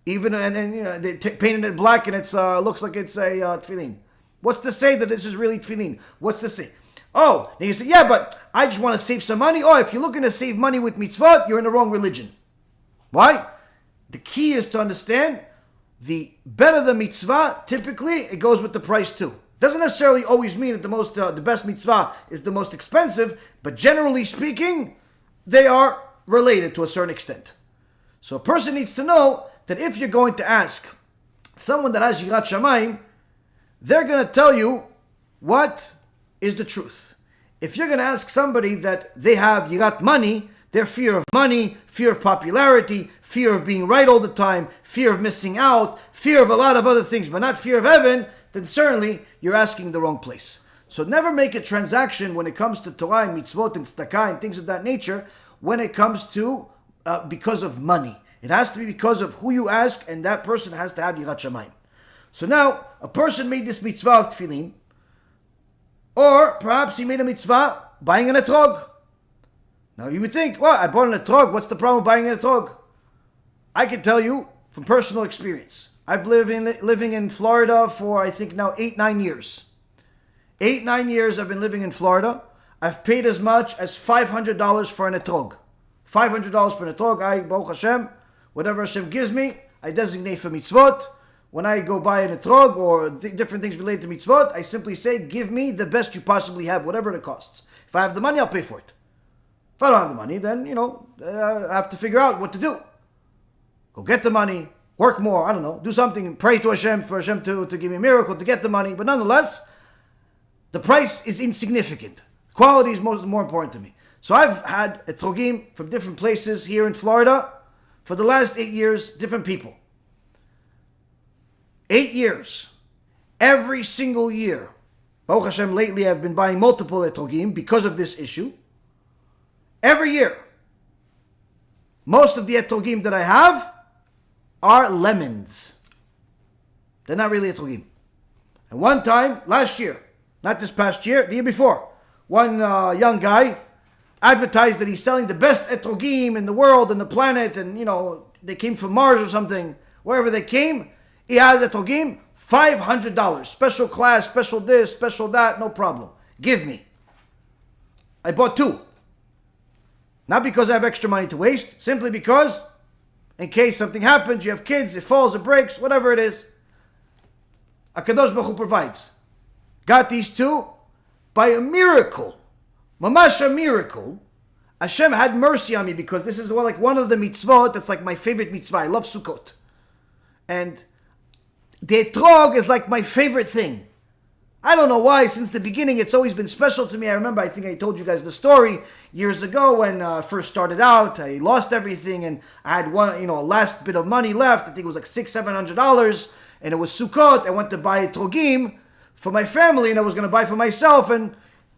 And they painted it black and it looks like it's a tefillin. What's to say that this is really tefillin? What's to say? Oh, and you say, yeah, but I just want to save some money. Oh, if you're looking to save money with mitzvot, you're in the wrong religion. Why? The key is to understand the better the mitzvah, typically it goes with the price too. Doesn't necessarily always mean that the best mitzvah is the most expensive, but generally speaking, they are related to a certain extent. So a person needs to know that if you're going to ask someone that has yirat shamayim, they're going to tell you what is the truth. If you're going to ask somebody that they have yirat money, their fear of money, fear of popularity, fear of being right all the time, fear of missing out, fear of a lot of other things, but not fear of heaven, then certainly you're asking the wrong place. So never make a transaction when it comes to Torah and mitzvot and tzedakah and things of that nature when it comes to because of money. It has to be because of who you ask, and that person has to have yirat shamayim. So now, a person made this mitzvah of tefillin, or perhaps he made a mitzvah buying an etrog. Now you would think, well, I bought an etrog, what's the problem with buying an etrog? I can tell you from personal experience. I've been living in Florida for, I think now 8-9 years. 8-9 years I've been living in Florida. I've paid as much as $500 for an etrog. $500 for an etrog. I, Baruch Hashem, whatever Hashem gives me, I designate for mitzvot. When I go buy an etrog or different things related to mitzvot, I simply say, give me the best you possibly have, whatever it costs. If I have the money, I'll pay for it. If I don't have the money, then, I have to figure out what to do. Go get the money, work more, I don't know, do something, pray to Hashem for Hashem to give me a miracle to get the money. But nonetheless, the price is insignificant. Quality is more important to me. So I've had etrogim from different places here in Florida for the last 8 years, different people. 8 years. Every single year. Baruch Hashem, lately I've been buying multiple etrogim because of this issue. Every year. Most of the etrogim that I have are lemons. They're not really etrogim. And one time, last year, not this past year, the year before, one young guy advertised that he's selling the best etrogim in the world and the planet, and they came from Mars or something, wherever they came. He had etrogim, $500. Special class, special this, special that, no problem. Give me. I bought 2. Not because I have extra money to waste, simply because in case something happens, you have kids, it falls, it breaks, whatever it is. HaKadosh Baruch Hu provides. Got these 2 by a miracle. Mamash a miracle. Hashem had mercy on me because this is like one of the mitzvot that's like my favorite mitzvah. I love Sukkot. And the etrog is like my favorite thing. I don't know why, since the beginning it's always been special to me. I remember, I think I told you guys the story years ago when I first started out. I lost everything and I had one, last bit of money left. I think it was like $600-700, and it was Sukkot. I went to buy etrogim for my family and I was going to buy for myself, and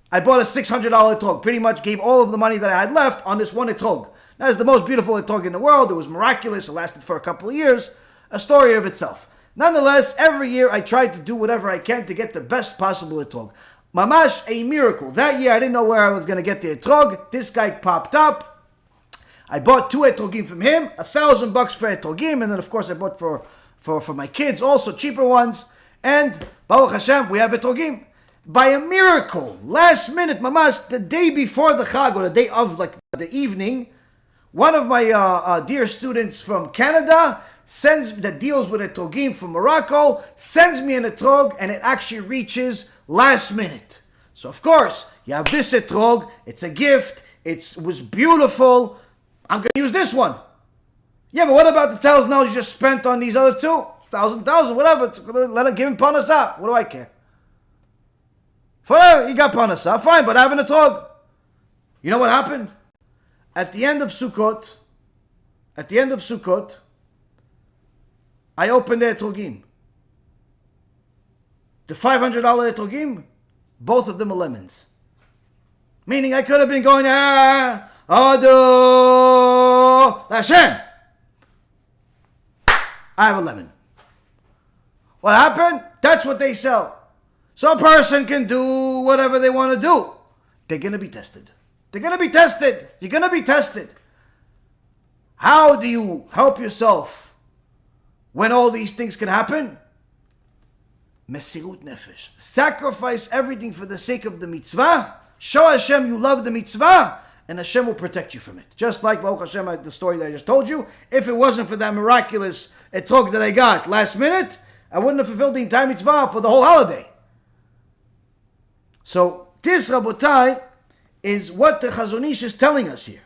I bought a $600 etrog. Pretty much gave all of the money that I had left on this one etrog. That is the most beautiful etrog in the world. It was miraculous. It lasted for a couple of years. A story of itself. Nonetheless, every year I tried to do whatever I can to get the best possible etrog. Mamash, a miracle. That year I didn't know where I was going to get the etrog. This guy popped up. I bought 2 etrogim from him, $1,000 for etrogim, and then of course I bought for my kids also cheaper ones. And Baruch Hashem, we have etrogim. By a miracle, last minute, mamash, the day before the Chag, or the day of the evening, one of my dear students from Canada that deals with etrogim from Morocco, sends me an etrog, and it actually reaches last minute. So of course, you have this etrog, it's a gift, it was beautiful, I'm going to use this one. Yeah, but what about the $1,000 you just spent on these other 2? $1,000, whatever, let him give him panasah, what do I care? Forever, he got panasah, fine, but I have an etrog. You know what happened? At the end of Sukkot, I opened the etrogim. The $500 etrogim, both of them are lemons. Meaning I could have been going, Ado Hashem. I have a lemon. What happened? That's what they sell. So a person can do whatever they want to do. They're going to be tested. You're going to be tested. How do you help yourself when all these things can happen? Mesirut nefesh. Sacrifice everything for the sake of the mitzvah. Show Hashem you love the mitzvah, and Hashem will protect you from it. Just like Baruch Hashem, the story that I just told you. If it wasn't for that miraculous etrog that I got last minute, I wouldn't have fulfilled the entire mitzvah for the whole holiday. So this, Rabotai, is what the Chazon Ish is telling us here.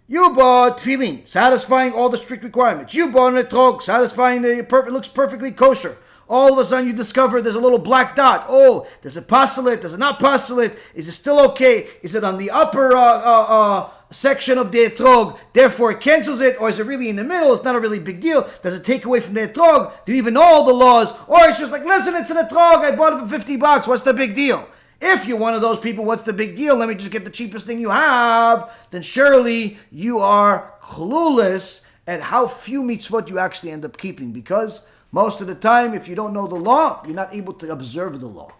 You bought tefillin, satisfying all the strict requirements. You bought an etrog, satisfying it looks perfectly kosher. All of a sudden you discover there's a little black dot. Oh, does it postulate? Does it not postulate? Is it still okay? Is it on the upper section of the etrog, therefore it cancels it? Or is it really in the middle? It's not a really big deal. Does it take away from the etrog? Do you even know all the laws? Or it's just like, listen, it's an etrog. I bought it for $50. What's the big deal? If you're one of those people, what's the big deal? Let me just get the cheapest thing you have. Then surely you are clueless at how few mitzvot you actually end up keeping. Because most of the time, if you don't know the law, you're not able to observe the law.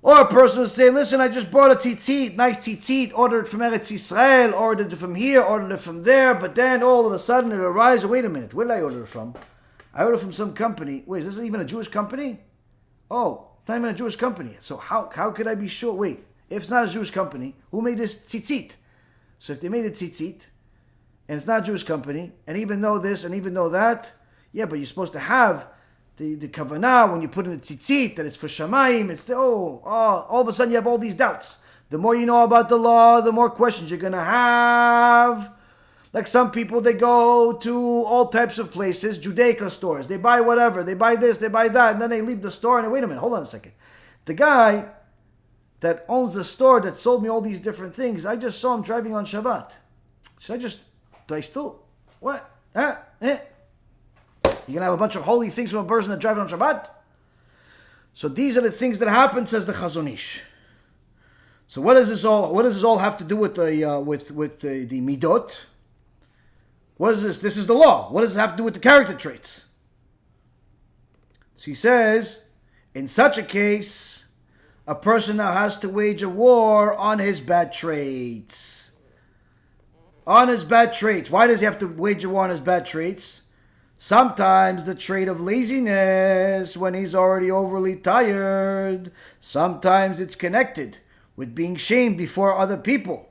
Or a person will say, listen, I just bought a tzitzit, nice tzitzit, ordered it from Eretz Yisrael, ordered it from here, ordered it from there, but then all of a sudden it arrives. Wait a minute, where did I order it from? I ordered it from some company. Wait, is this even a Jewish company? Oh, it's not even a Jewish company. So how could I be sure? Wait, if it's not a Jewish company, who made this tzitzit? So if they made a tzitzit, and it's not a Jewish company, and even though this and even though that, yeah, but you're supposed to have the kavanah when you put in the tzitzit that it's for shamayim. It's all of a sudden you have all these doubts. The more you know about the law, the more questions you're gonna have. Like some people, they go to all types of places, Judaica stores. They buy whatever. They buy this, they buy that. And then they leave the store and wait a minute, hold on a second. The guy that owns the store that sold me all these different things, I just saw him driving on Shabbat. What? You're going to have a bunch of holy things from a person that drives on Shabbat? So these are the things that happen, says the Chazon Ish. So what does this all have to do with the midot? What is this? This is the law. What does it have to do with the character traits? So he says, in such a case, a person now has to wage a war on his bad traits. On his bad traits. Why does he have to wage a war on his bad traits? Sometimes the trait of laziness when he's already overly tired. Sometimes it's connected with being shamed before other people.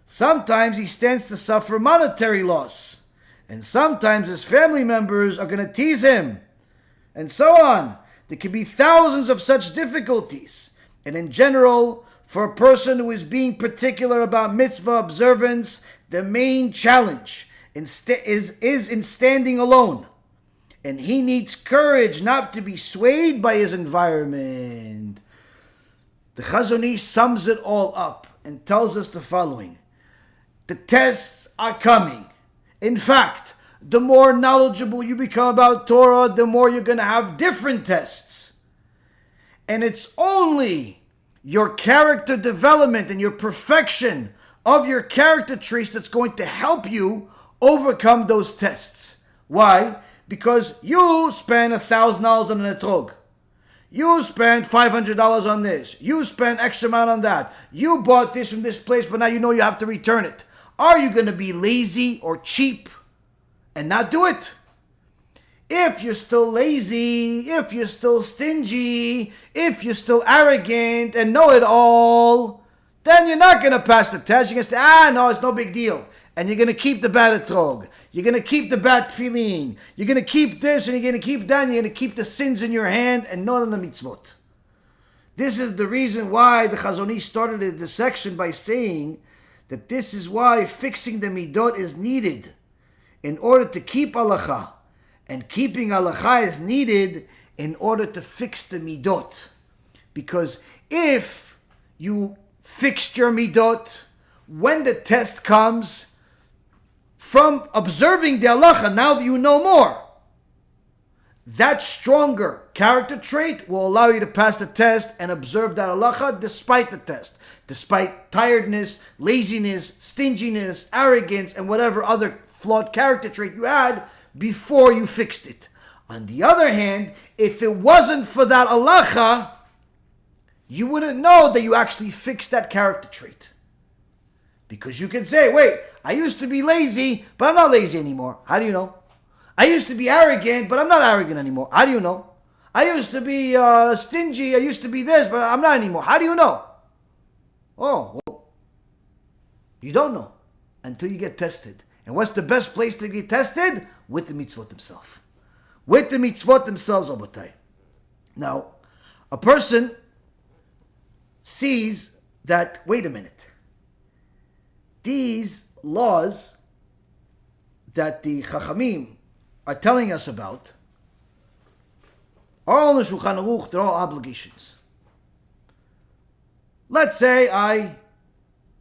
Sometimes he stands to suffer monetary loss. And sometimes his family members are going to tease him. And so on. There can be thousands of such difficulties. And in general, for a person who is being particular about mitzvah observance, the main challenge is in standing alone. And he needs courage not to be swayed by his environment. The Chazon Ish sums it all up and tells us the following. The tests are coming. In fact, the more knowledgeable you become about Torah, the more you're going to have different tests. And it's only your character development and your perfection of your character traits that's going to help you overcome those tests. Why? Because you spend $1,000 on an etrog. You spent $500 on this. You spent X amount on that. You bought this from this place, but now you know you have to return it. Are you going to be lazy or cheap and not do it? If you're still lazy, if you're still stingy, if you're still arrogant and know it all, then you're not going to pass the test. You're going to say, no, it's no big deal. And you're going to keep the bad etrog. You're going to keep the bad tefillin. You're going to keep this and you're going to keep that. And you're going to keep the sins in your hand and none of the mitzvot. This is the reason why the Chazon Ish started this section by saying that this is why fixing the midot is needed in order to keep halacha. And keeping halacha is needed in order to fix the midot. Because if you fixed your midot, when the test comes, from observing the halacha, now that you know more, that stronger character trait will allow you to pass the test and observe that halacha despite the test. Despite tiredness, laziness, stinginess, arrogance, and whatever other flawed character trait you had before you fixed it. On the other hand, if it wasn't for that halacha, you wouldn't know that you actually fixed that character trait. Because you can say, wait, I used to be lazy, but I'm not lazy anymore. How do you know? I used to be arrogant, but I'm not arrogant anymore. How do you know? I used to be stingy, I used to be this, but I'm not anymore. How do you know? Oh, well, you don't know until you get tested. And what's the best place to get tested? With the mitzvot themselves. With the mitzvot themselves, Abotai. Now, a person sees that, wait a minute, these laws that the Chachamim are telling us about, are all in the Shulchan Aruch. They're all obligations. Let's say I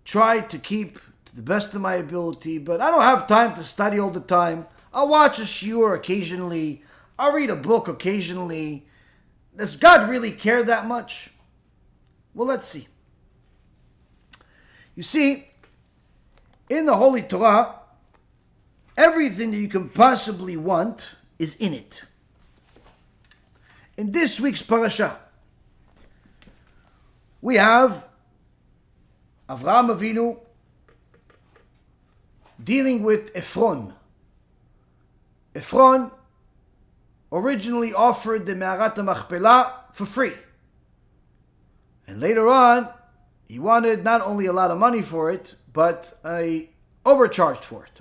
try to keep to the best of my ability, but I don't have time to study all the time. I'll watch a shiur occasionally. I'll read a book occasionally. Does God really care that much? Well, let's see. You see, in the Holy Torah, everything that you can possibly want is in it. In this week's parasha, we have Avraham Avinu dealing with Ephron. Ephron originally offered the Me'arat HaMachpelah for free. And later on, he wanted not only a lot of money for it, but overcharged for it.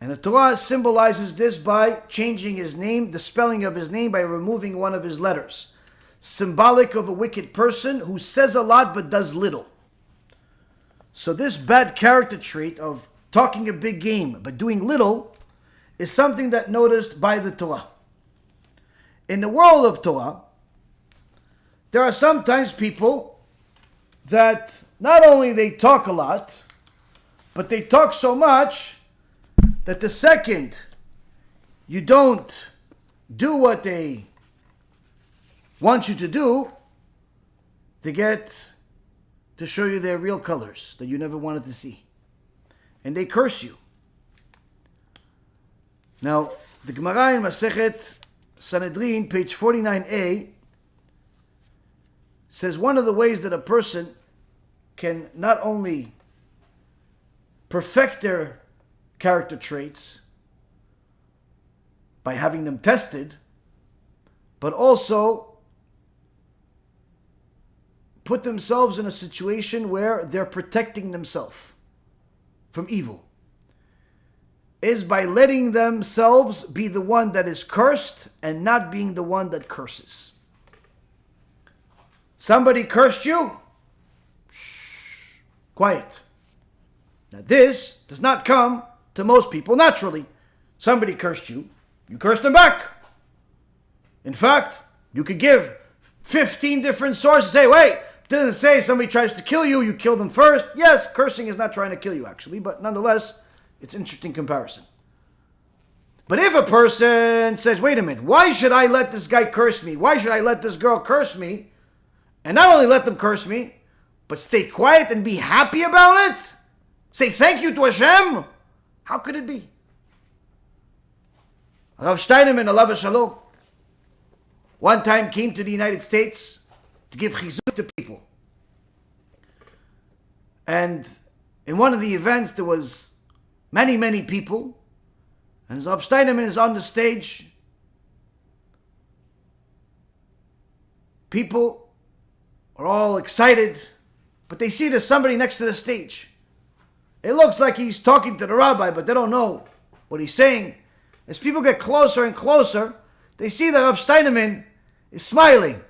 And the Torah symbolizes this by changing his name, the spelling of his name, by removing one of his letters. Symbolic of a wicked person who says a lot but does little. So this bad character trait of talking a big game but doing little is something that noticed by the Torah. In the world of Torah, there are sometimes people that not only they talk a lot, but they talk so much that the second you don't do what they want you to do, they get to show you their real colors that you never wanted to see. And they curse you. Now, the Gemara in Masechet Sanhedrin, page 49a, says one of the ways that a person can not only perfect their character traits by having them tested, but also put themselves in a situation where they're protecting themselves from evil, is by letting themselves be the one that is cursed and not being the one that curses. Somebody cursed you? Shh, quiet. Now this does not come to most people naturally. Somebody cursed you, you curse them back. In fact, you could give 15 different sources, say, wait, it doesn't say somebody tries to kill you, you kill them first. Yes, cursing is not trying to kill you actually, but nonetheless, it's an interesting comparison. But if a person says, wait a minute, why should I let this guy curse me? Why should I let this girl curse me? And not only let them curse me, but stay quiet and be happy about it? Say thank you to HaShem? How could it be? Rav Steinemann, alav shalom, one time came to the United States to give chizuk to people. And in one of the events, there was many people. And as Rav Steinemann is on the stage, people are all excited, but they see there's somebody next to the stage. It looks like he's talking to the rabbi, but they don't know what he's saying. As people get closer and closer, they see that Rav Steinemann is smiling.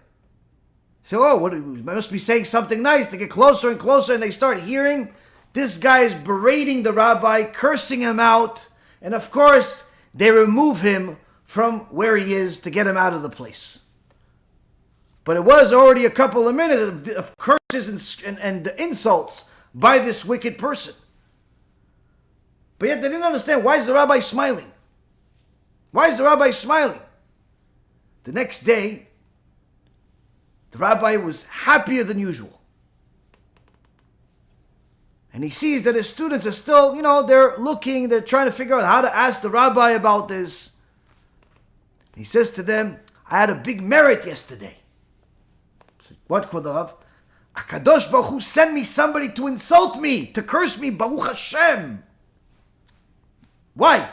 So, oh, he must be saying something nice. They get closer and closer, and they start hearing this guy is berating the rabbi, cursing him out, and of course, they remove him from where he is to get him out of the place. But it was already a couple of minutes of curses and insults by this wicked person. But yet they didn't understand, why is the rabbi smiling? Why is the rabbi smiling? The next day, the rabbi was happier than usual. And he sees that his students are still, they're trying to figure out how to ask the rabbi about this. He says to them, I had a big merit yesterday. What, Kvod Rav? HaKadosh Baruch Hu sent me somebody to insult me, to curse me, Baruch Hashem. Why?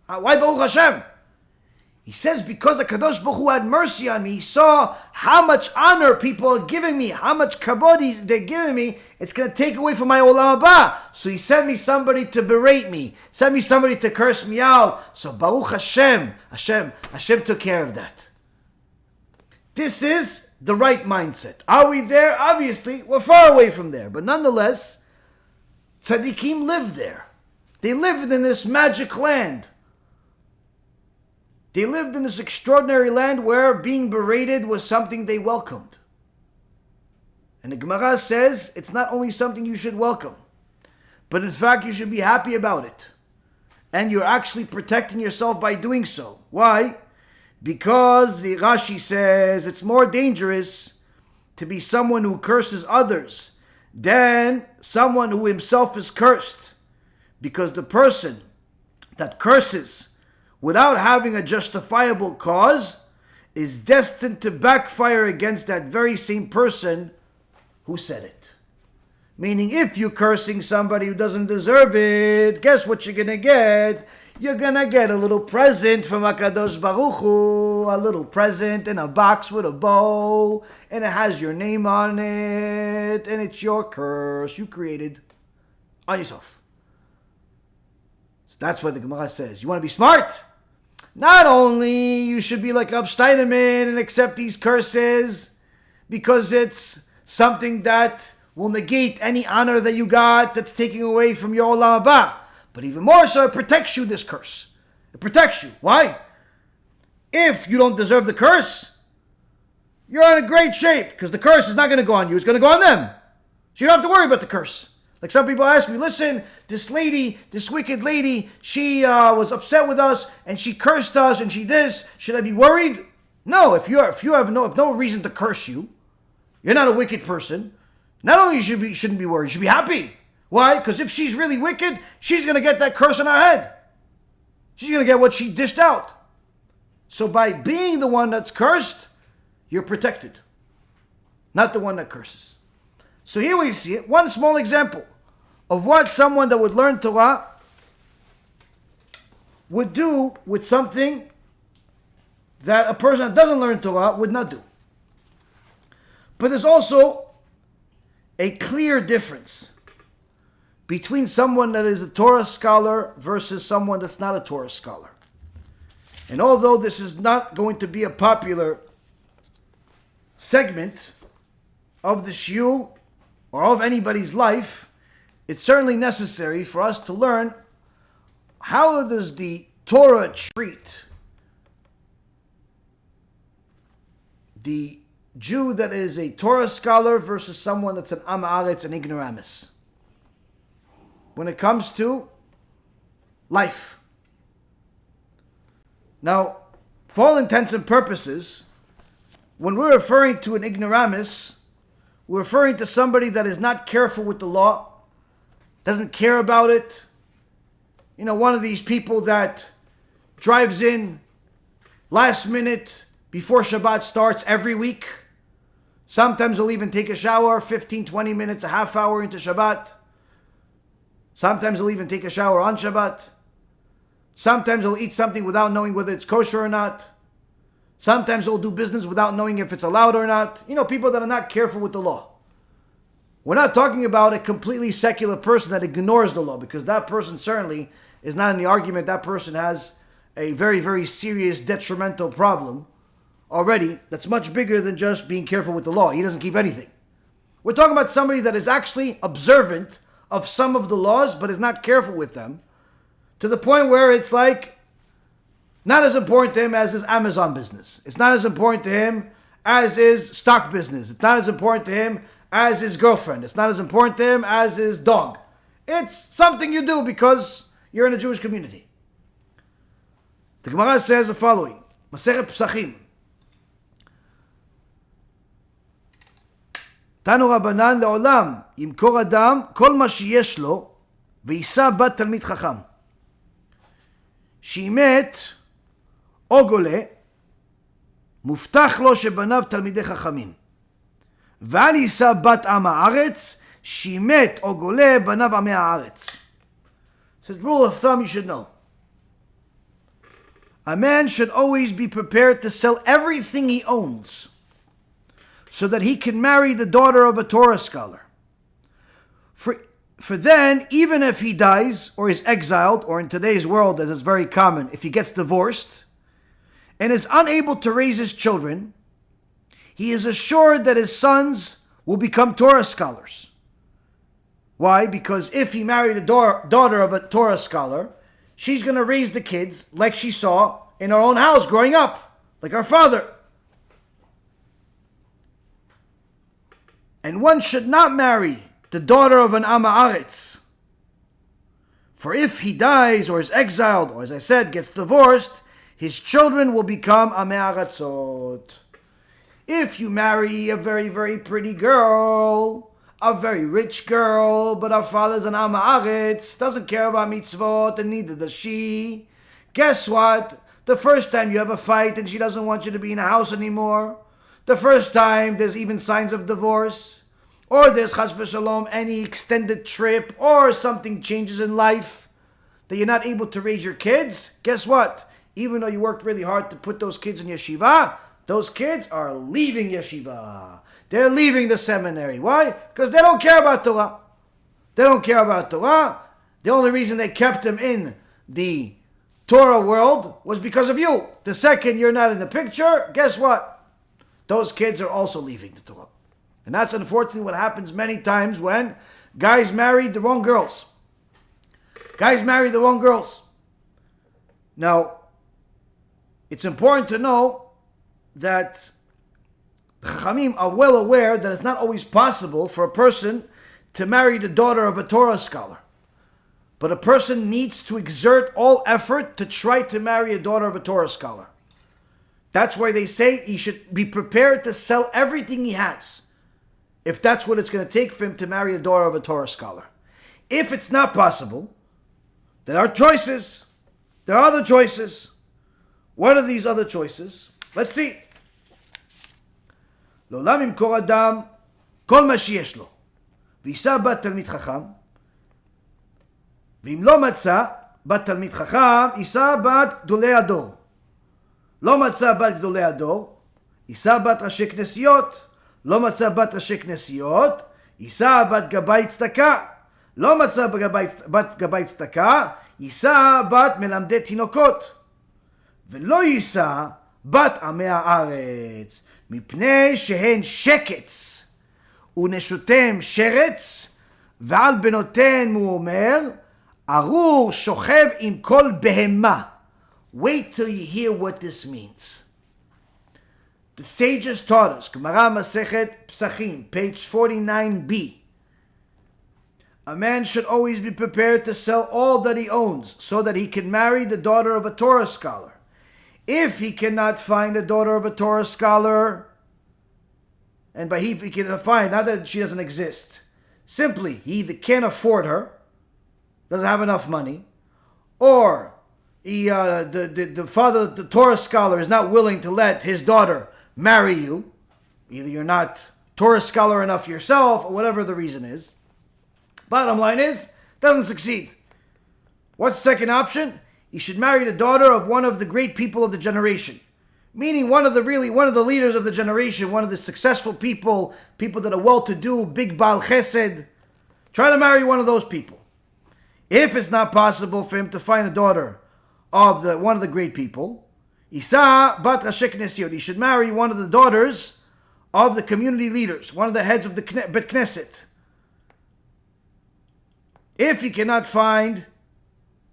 Why Baruch Hashem? He says, because HaKadosh Baruch Hu had mercy on me, he saw how much honor people are giving me, how much kabod they're giving me, it's going to take away from my olam haba. So he sent me somebody to berate me, sent me somebody to curse me out. So Baruch Hashem, Hashem took care of that. This is the right mindset. Are we there? Obviously, we're far away from there. But nonetheless, tzaddikim live there. They lived in this magic land. They lived in this extraordinary land where being berated was something they welcomed. And the Gemara says it's not only something you should welcome, but in fact you should be happy about it. And you're actually protecting yourself by doing so. Why? Because the Rashi says it's more dangerous to be someone who curses others than someone who himself is cursed. Because the person that curses without having a justifiable cause is destined to backfire against that very same person who said it. Meaning, if you're cursing somebody who doesn't deserve it, guess what you're going to get? You're going to get a little present from HaKadosh Baruch Hu, a little present in a box with a bow, and it has your name on it, and it's your curse you created on yourself. So that's what the Gemara says. You want to be smart? Not only you should be like Rav Steineman and accept these curses because it's something that will negate any honor that you got that's taking away from your Olam Haba. But even more so, it protects you, this curse. It protects you. Why? If you don't deserve the curse, you're in a great shape because the curse is not going to go on you. It's going to go on them. So you don't have to worry about the curse. Like some people ask me, listen, this lady, this wicked lady, she was upset with us and she cursed us and she this. Should I be worried? No, if you have no reason to curse you, you're not a wicked person. Not only shouldn't be worried, you should be happy. Why? Because if she's really wicked, she's going to get that curse on her head. She's going to get what she dished out. So by being the one that's cursed, you're protected. Not the one that curses. So here we see it. One small example of what someone that would learn Torah would do with something that a person that doesn't learn Torah would not do. But there's also a clear difference between someone that is a Torah scholar versus someone that's not a Torah scholar. And although this is not going to be a popular segment of the Shiur or of anybody's life, it's certainly necessary for us to learn how does the Torah treat the Jew that is a Torah scholar versus someone that's an Am Haaretz, an ignoramus, when it comes to life. Now, for all intents and purposes, when we're referring to an ignoramus, we're referring to somebody that is not careful with the law, doesn't care about it. You know, one of these people that drives in last minute before Shabbat starts every week. Sometimes they'll even take a shower 15, 20 minutes, a half hour into Shabbat. Sometimes they'll even take a shower on Shabbat. Sometimes they'll eat something without knowing whether it's kosher or not. Sometimes they'll do business without knowing if it's allowed or not. You know, people that are not careful with the law. We're not talking about a completely secular person that ignores the law, because that person certainly is not in the argument. That person has a very, very serious detrimental problem already that's much bigger than just being careful with the law. He doesn't keep anything. We're talking about somebody that is actually observant of some of the laws, but is not careful with them, to the point where it's like not as important to him as his Amazon business. It's not as important to him as his stock business. It's not as important to him as his girlfriend. It's not as important to him as his dog. It's something you do because you're in a Jewish community. The Gemara says the following, Masechet Pesachim. תנו רבנן לעולם, ימכור אדם כל מה שיש לו, ויישא בת תלמיד חכם. שהיא מת או גולה, מובטח לו שבניו תלמידי חכמים. ואל יישא בת עם הארץ, שהיא מת או גולה, בניו עמי הארץ. So the rule of thumb you should know. A man should always be prepared to sell everything he owns, so that he can marry the daughter of a Torah scholar. For then, even if he dies or is exiled, or in today's world, as is very common, if he gets divorced and is unable to raise his children, he is assured that his sons will become Torah scholars. Why? Because if he married a daughter of a Torah scholar, she's going to raise the kids like she saw in our own house growing up, like our father. And one should not marry the daughter of an Am Haaretz. For if he dies or is exiled, or as I said, gets divorced, his children will become Amei Haaretzot. If you marry a very, very pretty girl, a very rich girl, but her father's an Am Haaretz, doesn't care about mitzvot, and neither does she, guess what? The first time you have a fight and she doesn't want you to be in a house anymore, the first time there's even signs of divorce, or there's chas v'shalom any extended trip, or something changes in life that you're not able to raise your kids, guess what? Even though you worked really hard to put those kids in yeshiva, those kids are leaving yeshiva. They're leaving the seminary. Why? Because they don't care about Torah. They don't care about Torah. The only reason they kept them in the Torah world was because of you. The second you're not in the picture, guess what? Those kids are also leaving the Torah. And that's unfortunately what happens many times when guys marry the wrong girls. Guys marry the wrong girls. Now, it's important to know that the Chachamim are well aware that it's not always possible for a person to marry the daughter of a Torah scholar. But a person needs to exert all effort to try to marry a daughter of a Torah scholar. That's why they say he should be prepared to sell everything he has, if that's what it's going to take for him to marry a daughter of a Torah scholar. If it's not possible, there are choices. There are other choices. What are these other choices? Let's see. לעולם ימכור אדם כל מה שיש לו, ויישא בת תלמיד חכם, ואם לא מצא בת תלמיד חכם, יישא בת גדולי הדור. לא מצא בת גדולי הדור, יישא בת ראשי כנסיות. לא מצא בת ראשי כנסיות, יישא בת גבאי צדקה. לא מצא בת גבאי צדקה, יישא בת מלמדי תינוקות. ולא יישא בת עמי הארץ, מפני שהן שקץ, ונשותיהם שרץ, ועל בנותיהן הוא אומר, ארור שוכב עם כל בהמה. Wait till you hear what this means. The sages taught us, Gemara Masechet Psachim, page 49b. A man should always be prepared to sell all that he owns so that he can marry the daughter of a Torah scholar. If he cannot find a daughter of a Torah scholar, and by he cannot find, not that she doesn't exist, simply he either can't afford her, doesn't have enough money, or the father, the Torah scholar, is not willing to let his daughter marry you. Either you're not Torah scholar enough yourself, or whatever the reason is. Bottom line is, doesn't succeed. What's the second option? He should marry the daughter of one of the great people of the generation. Meaning one of the leaders of the generation, one of the successful people that are well-to-do, big Baal Chesed. Try to marry one of those people. If it's not possible for him to find a daughter of one of the great people, Isa bat Rashek Nesiot, he should marry one of the daughters of the community leaders, one of the heads of the Bet Knesset. If he cannot find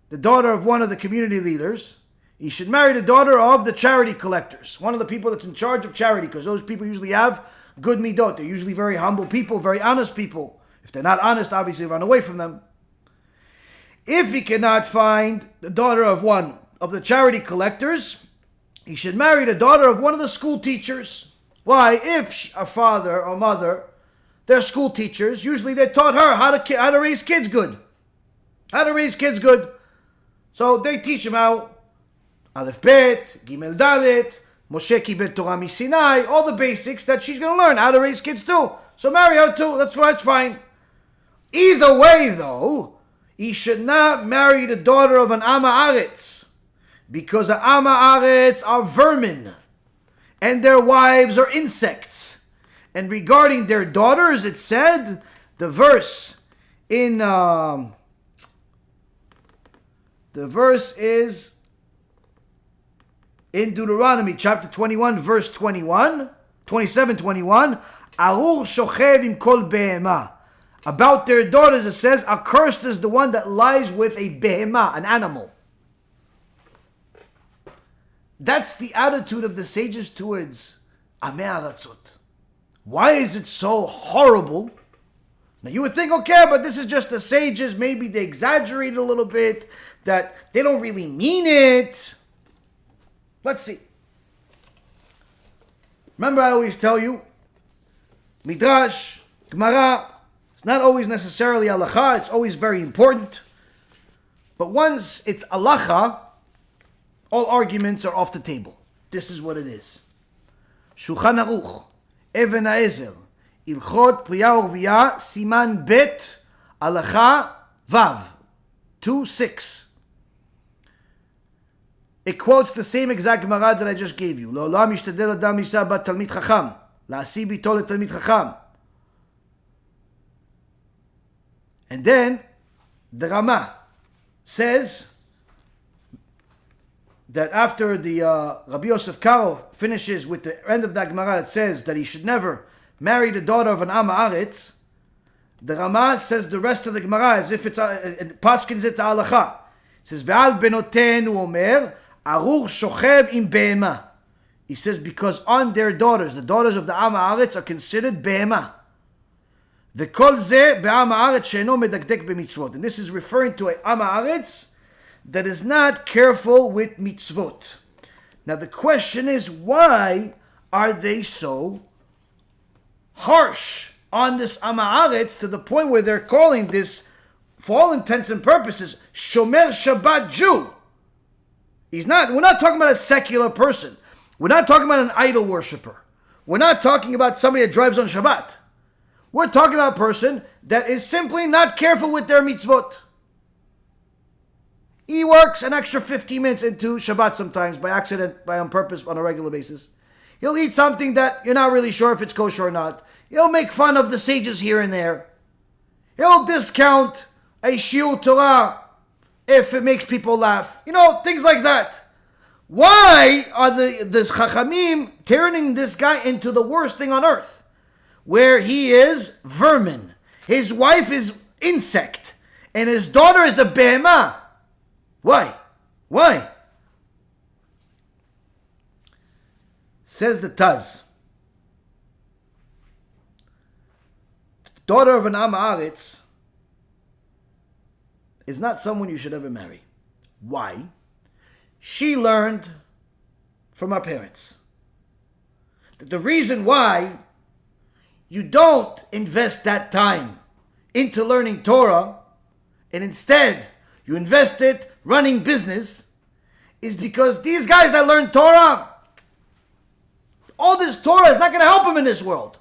the daughter of one of the community leaders, he should marry the daughter of the charity collectors, one of the people that's in charge of charity, because those people usually have good midot. They're usually very humble people, very honest people. If they're not honest, obviously run away from them. If he cannot find the daughter of one of the charity collectors, he should marry the daughter of one of the school teachers. Why? If a father or mother, they're school teachers, usually they taught her how to raise kids good. How to raise kids good. So they teach them how Aleph Bet, Gimel Dalet, Moshe Kibet Torah Misinai, all the basics that she's going to learn how to raise kids too. So marry her too, that's fine. Either way though, he should not marry the daughter of an Am Haaretz, because the Am Haaretz are vermin, and their wives are insects. And regarding their daughters, it said, the verse in, the verse is in Deuteronomy chapter 21, verse 21, 27, 21, Arur shochev im kol behemah. About their daughters, it says, accursed is the one that lies with a behemah, an animal. That's the attitude of the sages towards Amei Haaretz. Why is it so horrible? Now you would think, okay, but this is just the sages, maybe they exaggerate a little bit, that they don't really mean it. Let's see. Remember, I always tell you, Midrash, Gemara, it's not always necessarily halacha, it's always very important. But once it's halacha, all arguments are off the table. This is what it is. Shulchan Aruch, Even HaEzer, Ilchot Priya Urviya, Siman Bet, halacha Vav, 2:6. It quotes the same exact Gemara that I just gave you. L'olam yishtadel adam yisa bat Talmid Chacham, la'asi bito leTalmid Chacham. And then the Rema says that after the Rabbi Yosef Karo finishes with the end of that Gemara, it says that he should never marry the daughter of an Am Haaretz. The Rema says the rest of the Gemara as if it's paskins it halacha. It says ve'al benotenu omer Aruch shochev im behemah. He says because on their daughters, the daughters of the Am Haaretz are considered behemah. V'kol ze be'Am Haaretz she'eno medakdek b'mitzvot. And this is referring to a Am Haaretz that is not careful with mitzvot. Now the question is, why are they so harsh on this Am Haaretz to the point where they're calling this, for all intents and purposes, Shomer Shabbat Jew? We're not talking about a secular person. We're not talking about an idol worshiper. We're not talking about somebody that drives on Shabbat. We're talking about a person that is simply not careful with their mitzvot. He works an extra 15 minutes into Shabbat sometimes, by accident, by on purpose, on a regular basis. He'll eat something that you're not really sure if it's kosher or not. He'll make fun of the sages here and there. He'll discount a Shiur Torah if it makes people laugh. Things like that. Why are the Chachamim turning this guy into the worst thing on earth? Where he is vermin, his wife is insect, and his daughter is a behemah. Why? Says the Taz. The daughter of an Am Haaretz is not someone you should ever marry. Why? She learned from her parents that the reason why you don't invest that time into learning Torah and instead you invest it running business is because these guys that learn Torah, all this Torah is not going to help them in this world.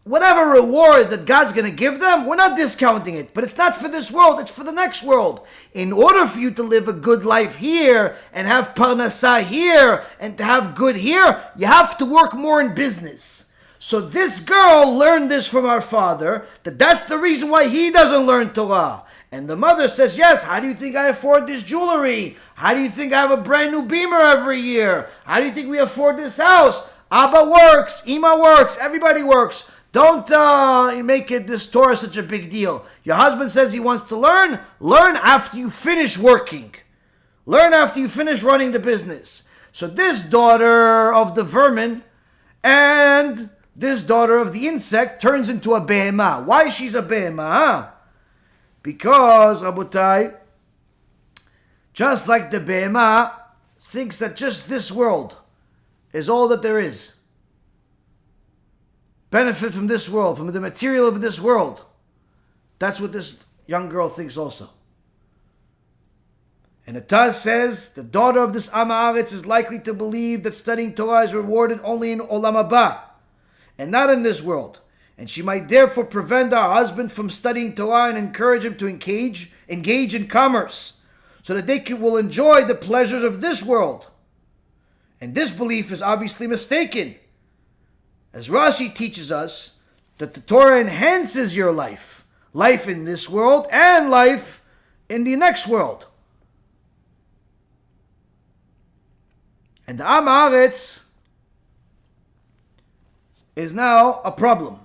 Whatever reward that God's going to give them, we're not discounting it, but it's not for this world, it's for the next world. In order for you to live a good life here and have parnasah here and to have good here, you have to work more in business. So this girl learned this from our father, that's the reason why he doesn't learn Torah. And the mother says, yes, how do you think I afford this jewelry? How do you think I have a brand new Beamer every year? How do you think we afford this house? Abba works, Ima works, everybody works. Don't make this Torah such a big deal. Your husband says he wants to learn. Learn after you finish working. Learn after you finish running the business. So this daughter of the vermin and this daughter of the insect turns into a behemah. Why she's a behemah? Because, Rabotai, just like the behemah thinks that just this world is all that there is. Benefit from this world, from the material of this world. That's what this young girl thinks also. And the Taz says, the daughter of this Am Haaretz is likely to believe that studying Torah is rewarded only in Olam Haba, and not in this world. And she might therefore prevent our husband from studying Torah and encourage him to engage in commerce, so that they will enjoy the pleasures of this world. And this belief is obviously mistaken, as Rashi teaches us that the Torah enhances your life in this world and life in the next world. And the Am Haaretz is now a problem.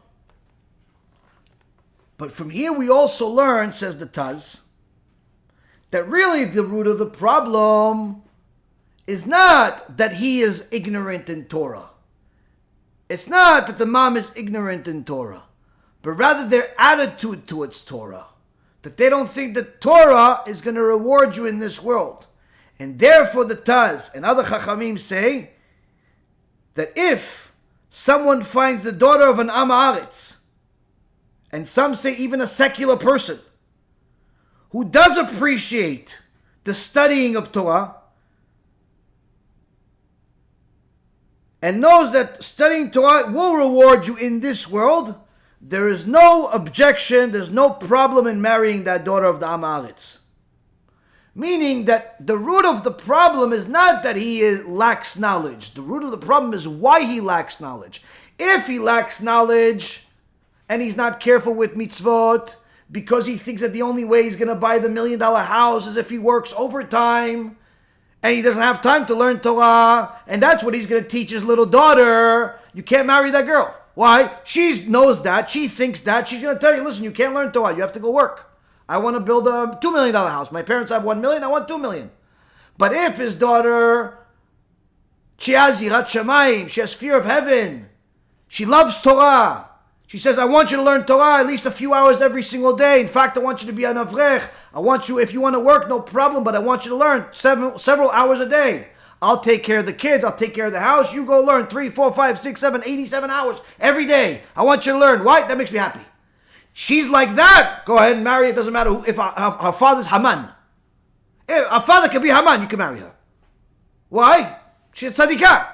But from here we also learn, says the Taz, that really the root of the problem is not that he is ignorant in Torah. It's not that the mom is ignorant in Torah, but rather their attitude towards Torah. That they don't think that Torah is going to reward you in this world. And therefore the Taz and other Chachamim say that if someone finds the daughter of an Am Haaretz, and some say even a secular person, who does appreciate the studying of Torah, and knows that studying Torah will reward you in this world, there is no objection, there's no problem in marrying that daughter of the Am Haaretz. Meaning that the root of the problem is not that he lacks knowledge. The root of the problem is why he lacks knowledge. If he lacks knowledge and he's not careful with mitzvot because he thinks that the only way he's going to buy the $1 million house is if he works overtime and he doesn't have time to learn Torah, and that's what he's going to teach his little daughter, you can't marry that girl. Why? She knows that. She thinks that. She's going to tell you, listen, you can't learn Torah. You have to go work. I want to build a $2 million house. My parents have $1 million. I want $2 million. But if his daughter, she has yirat shamayim, she has fear of heaven, she loves Torah, she says, I want you to learn Torah at least a few hours every single day. In fact, I want you to be an avrech. I want you, if you want to work, no problem, but I want you to learn several hours a day. I'll take care of the kids. I'll take care of the house. You go learn 3, 4, 5, 6, 7, 87 hours every day. I want you to learn. Why? That makes me happy. She's like that. Go ahead and marry. It doesn't matter who, if her father's Haman. If her father can be Haman, you can marry her. Why? She's tzadikah.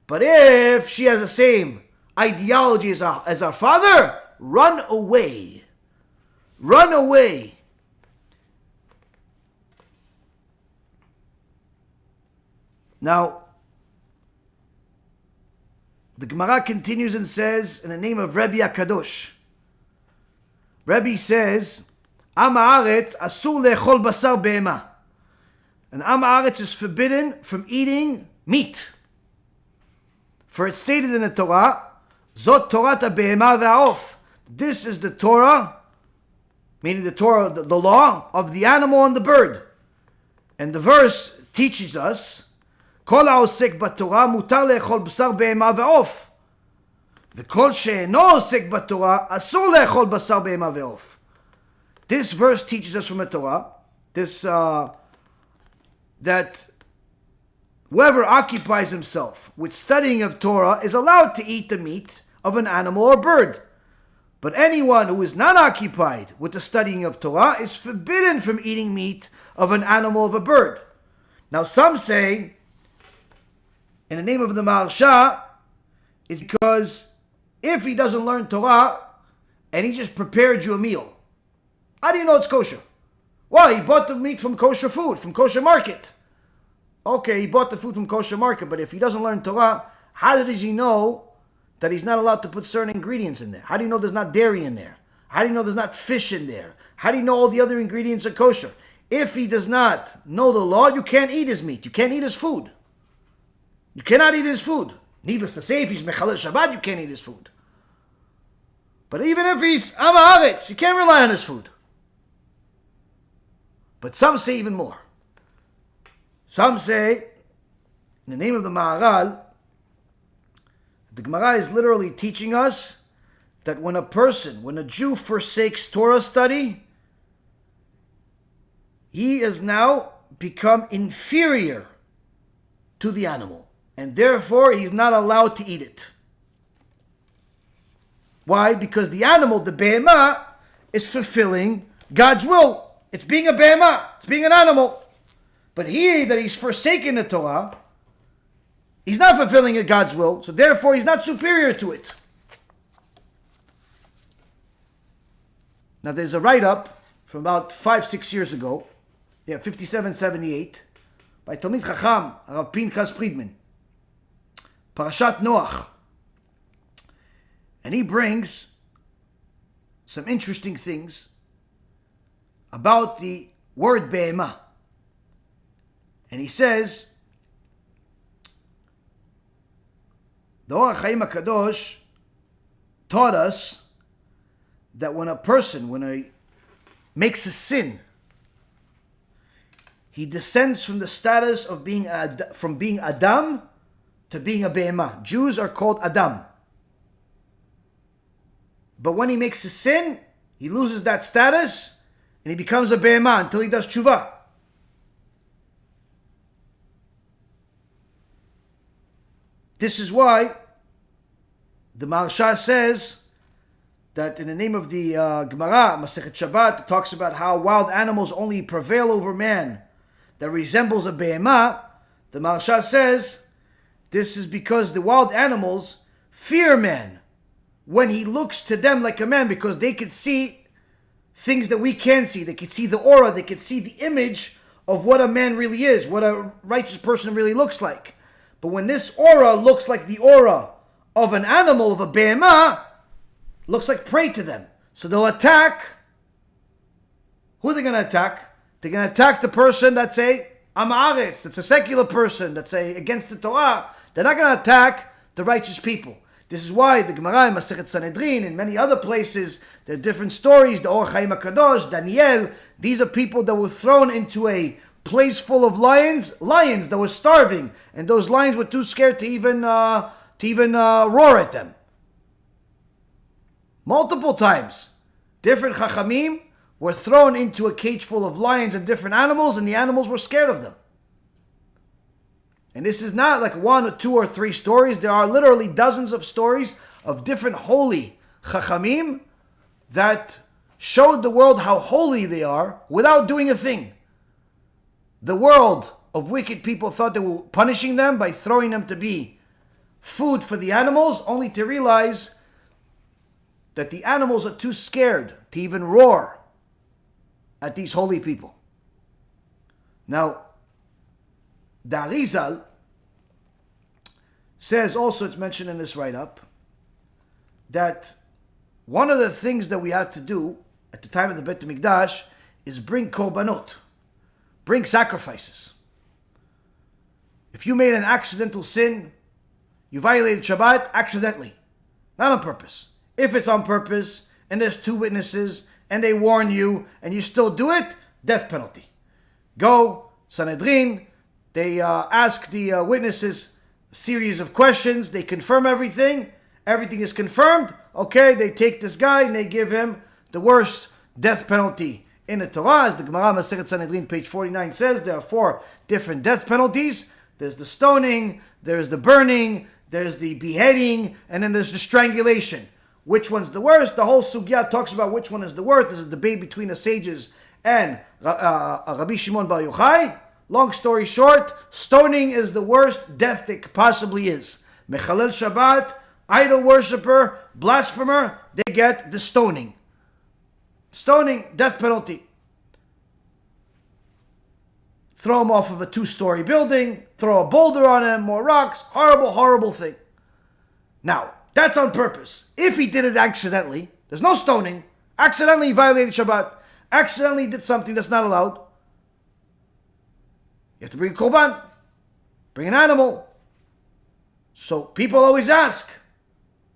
But if she has the same ideology as our father, run away. Run away. Now, the Gemara continues and says, in the name of Rabbi HaKadosh, Rabbi says, Am Haaretz asur le'echol basar behemah. And Am Haaretz is forbidden from eating meat. For it's stated in the Torah, Zot Torat behemah ve'aof. This is the Torah, meaning the Torah, the law of the animal and the bird. And the verse teaches us, Kol ha'osek b'Torah mutar le'echol basar behemah ve'aof. V'kol she'eno osek b'Torah asur le'echol basar behemah ve'aof. This verse teaches us from the Torah, that whoever occupies himself with studying of Torah is allowed to eat the meat of an animal or bird. But anyone who is not occupied with the studying of Torah is forbidden from eating meat of an animal or of a bird. Now some say, in the name of the Maharsha, it's because if he doesn't learn Torah and he just prepared you a meal, how do you know it's kosher? Well, he bought the meat from kosher food, from kosher market. Okay, he bought the food from kosher market, but if he doesn't learn Torah, how does he know that he's not allowed to put certain ingredients in there? How do you know there's not dairy in there? How do you know there's not fish in there? How do you know all the other ingredients are kosher? If he does not know the law, you can't eat his meat. You can't eat his food. You cannot eat his food. Needless to say, if he's Mechalel Shabbat, you can't eat his food. But even if he's Am Haaretz, you can't rely on his food. But some say even more. Some say, in the name of the Maharal, the Gemara is literally teaching us that when a Jew forsakes Torah study, he has now become inferior to the animal. And therefore, he's not allowed to eat it. Why? Because the animal, the behemah, is fulfilling God's will. It's being a behemah. It's being an animal. But he's forsaken the Torah, he's not fulfilling God's will, so therefore he's not superior to it. Now there's a write-up from about 5-6 years ago, 57-78, by Talmid Chacham, Rav Pinchas Friedman, Parashat Noach. And he brings some interesting things about the word behemah. And he says, the Or Chaim Kadosh taught us that when he makes a sin, he descends from the status of being Adam to being a behemah. Jews are called Adam. But when he makes a sin, he loses that status and he becomes a behemah until he does tshuva. This is why the Maharsha says that in the name of the Gemara, Masechet Shabbat, it talks about how wild animals only prevail over man that resembles a behemah. The Maharsha says this is because the wild animals fear man when he looks to them like a man, because they could see things that we can't see. They could see the aura, they could see the image of what a man really is, what a righteous person really looks like. But when this aura looks like the aura of an animal, of a behemah, looks like prey to them. So they'll attack. Who are they going to attack? They're going to attack the person that's a Am Haaretz, that's a secular person, that's against the Torah. They're not going to attack the righteous people. This is why the Gemara in Masechet Sanhedrin, in many other places, there are different stories. The Or Chaim Kadosh, Daniel, these are people that were thrown into a place full of lions that were starving, and those lions were too scared to even roar at them. Multiple times, different Chachamim were thrown into a cage full of lions and different animals, and the animals were scared of them. And this is not like one or two or three stories. There are literally dozens of stories of different holy Chachamim that showed the world how holy they are without doing a thing. The world of wicked people thought they were punishing them by throwing them to be food for the animals, only to realize that the animals are too scared to even roar at these holy people. Now, the Arizal says, also it's mentioned in this write-up, that one of the things that we have to do at the time of the Beit HaMikdash is bring korbanot, bring sacrifices. If you made an accidental sin, you violated Shabbat accidentally, not on purpose. If it's on purpose, and there's two witnesses, and they warn you, and you still do it, death penalty. Go, Sanhedrin, they ask the witnesses a series of questions, they confirm everything is confirmed, okay, they take this guy and they give him the worst death penalty in the Torah. As the Gemara Masechet Sanhedrin, page 49 says, there are 4 different death penalties. There's the stoning, there's the burning, there's the beheading, and then there's the strangulation. Which one's the worst? The whole sugya talks about which one is the worst. There's a debate between the sages and Rabbi Shimon Bar Yochai. Long story short, stoning is the worst death that possibly is. Mechalel Shabbat, idol worshipper, blasphemer, they get the stoning. Stoning, death penalty. Throw him off of a 2-story building, throw a boulder on him, more rocks, horrible, horrible thing. Now, that's on purpose. If he did it accidentally, there's no stoning. Accidentally he violated Shabbat. Accidentally did something that's not allowed. You have to bring a korban. Bring an animal. So people always ask,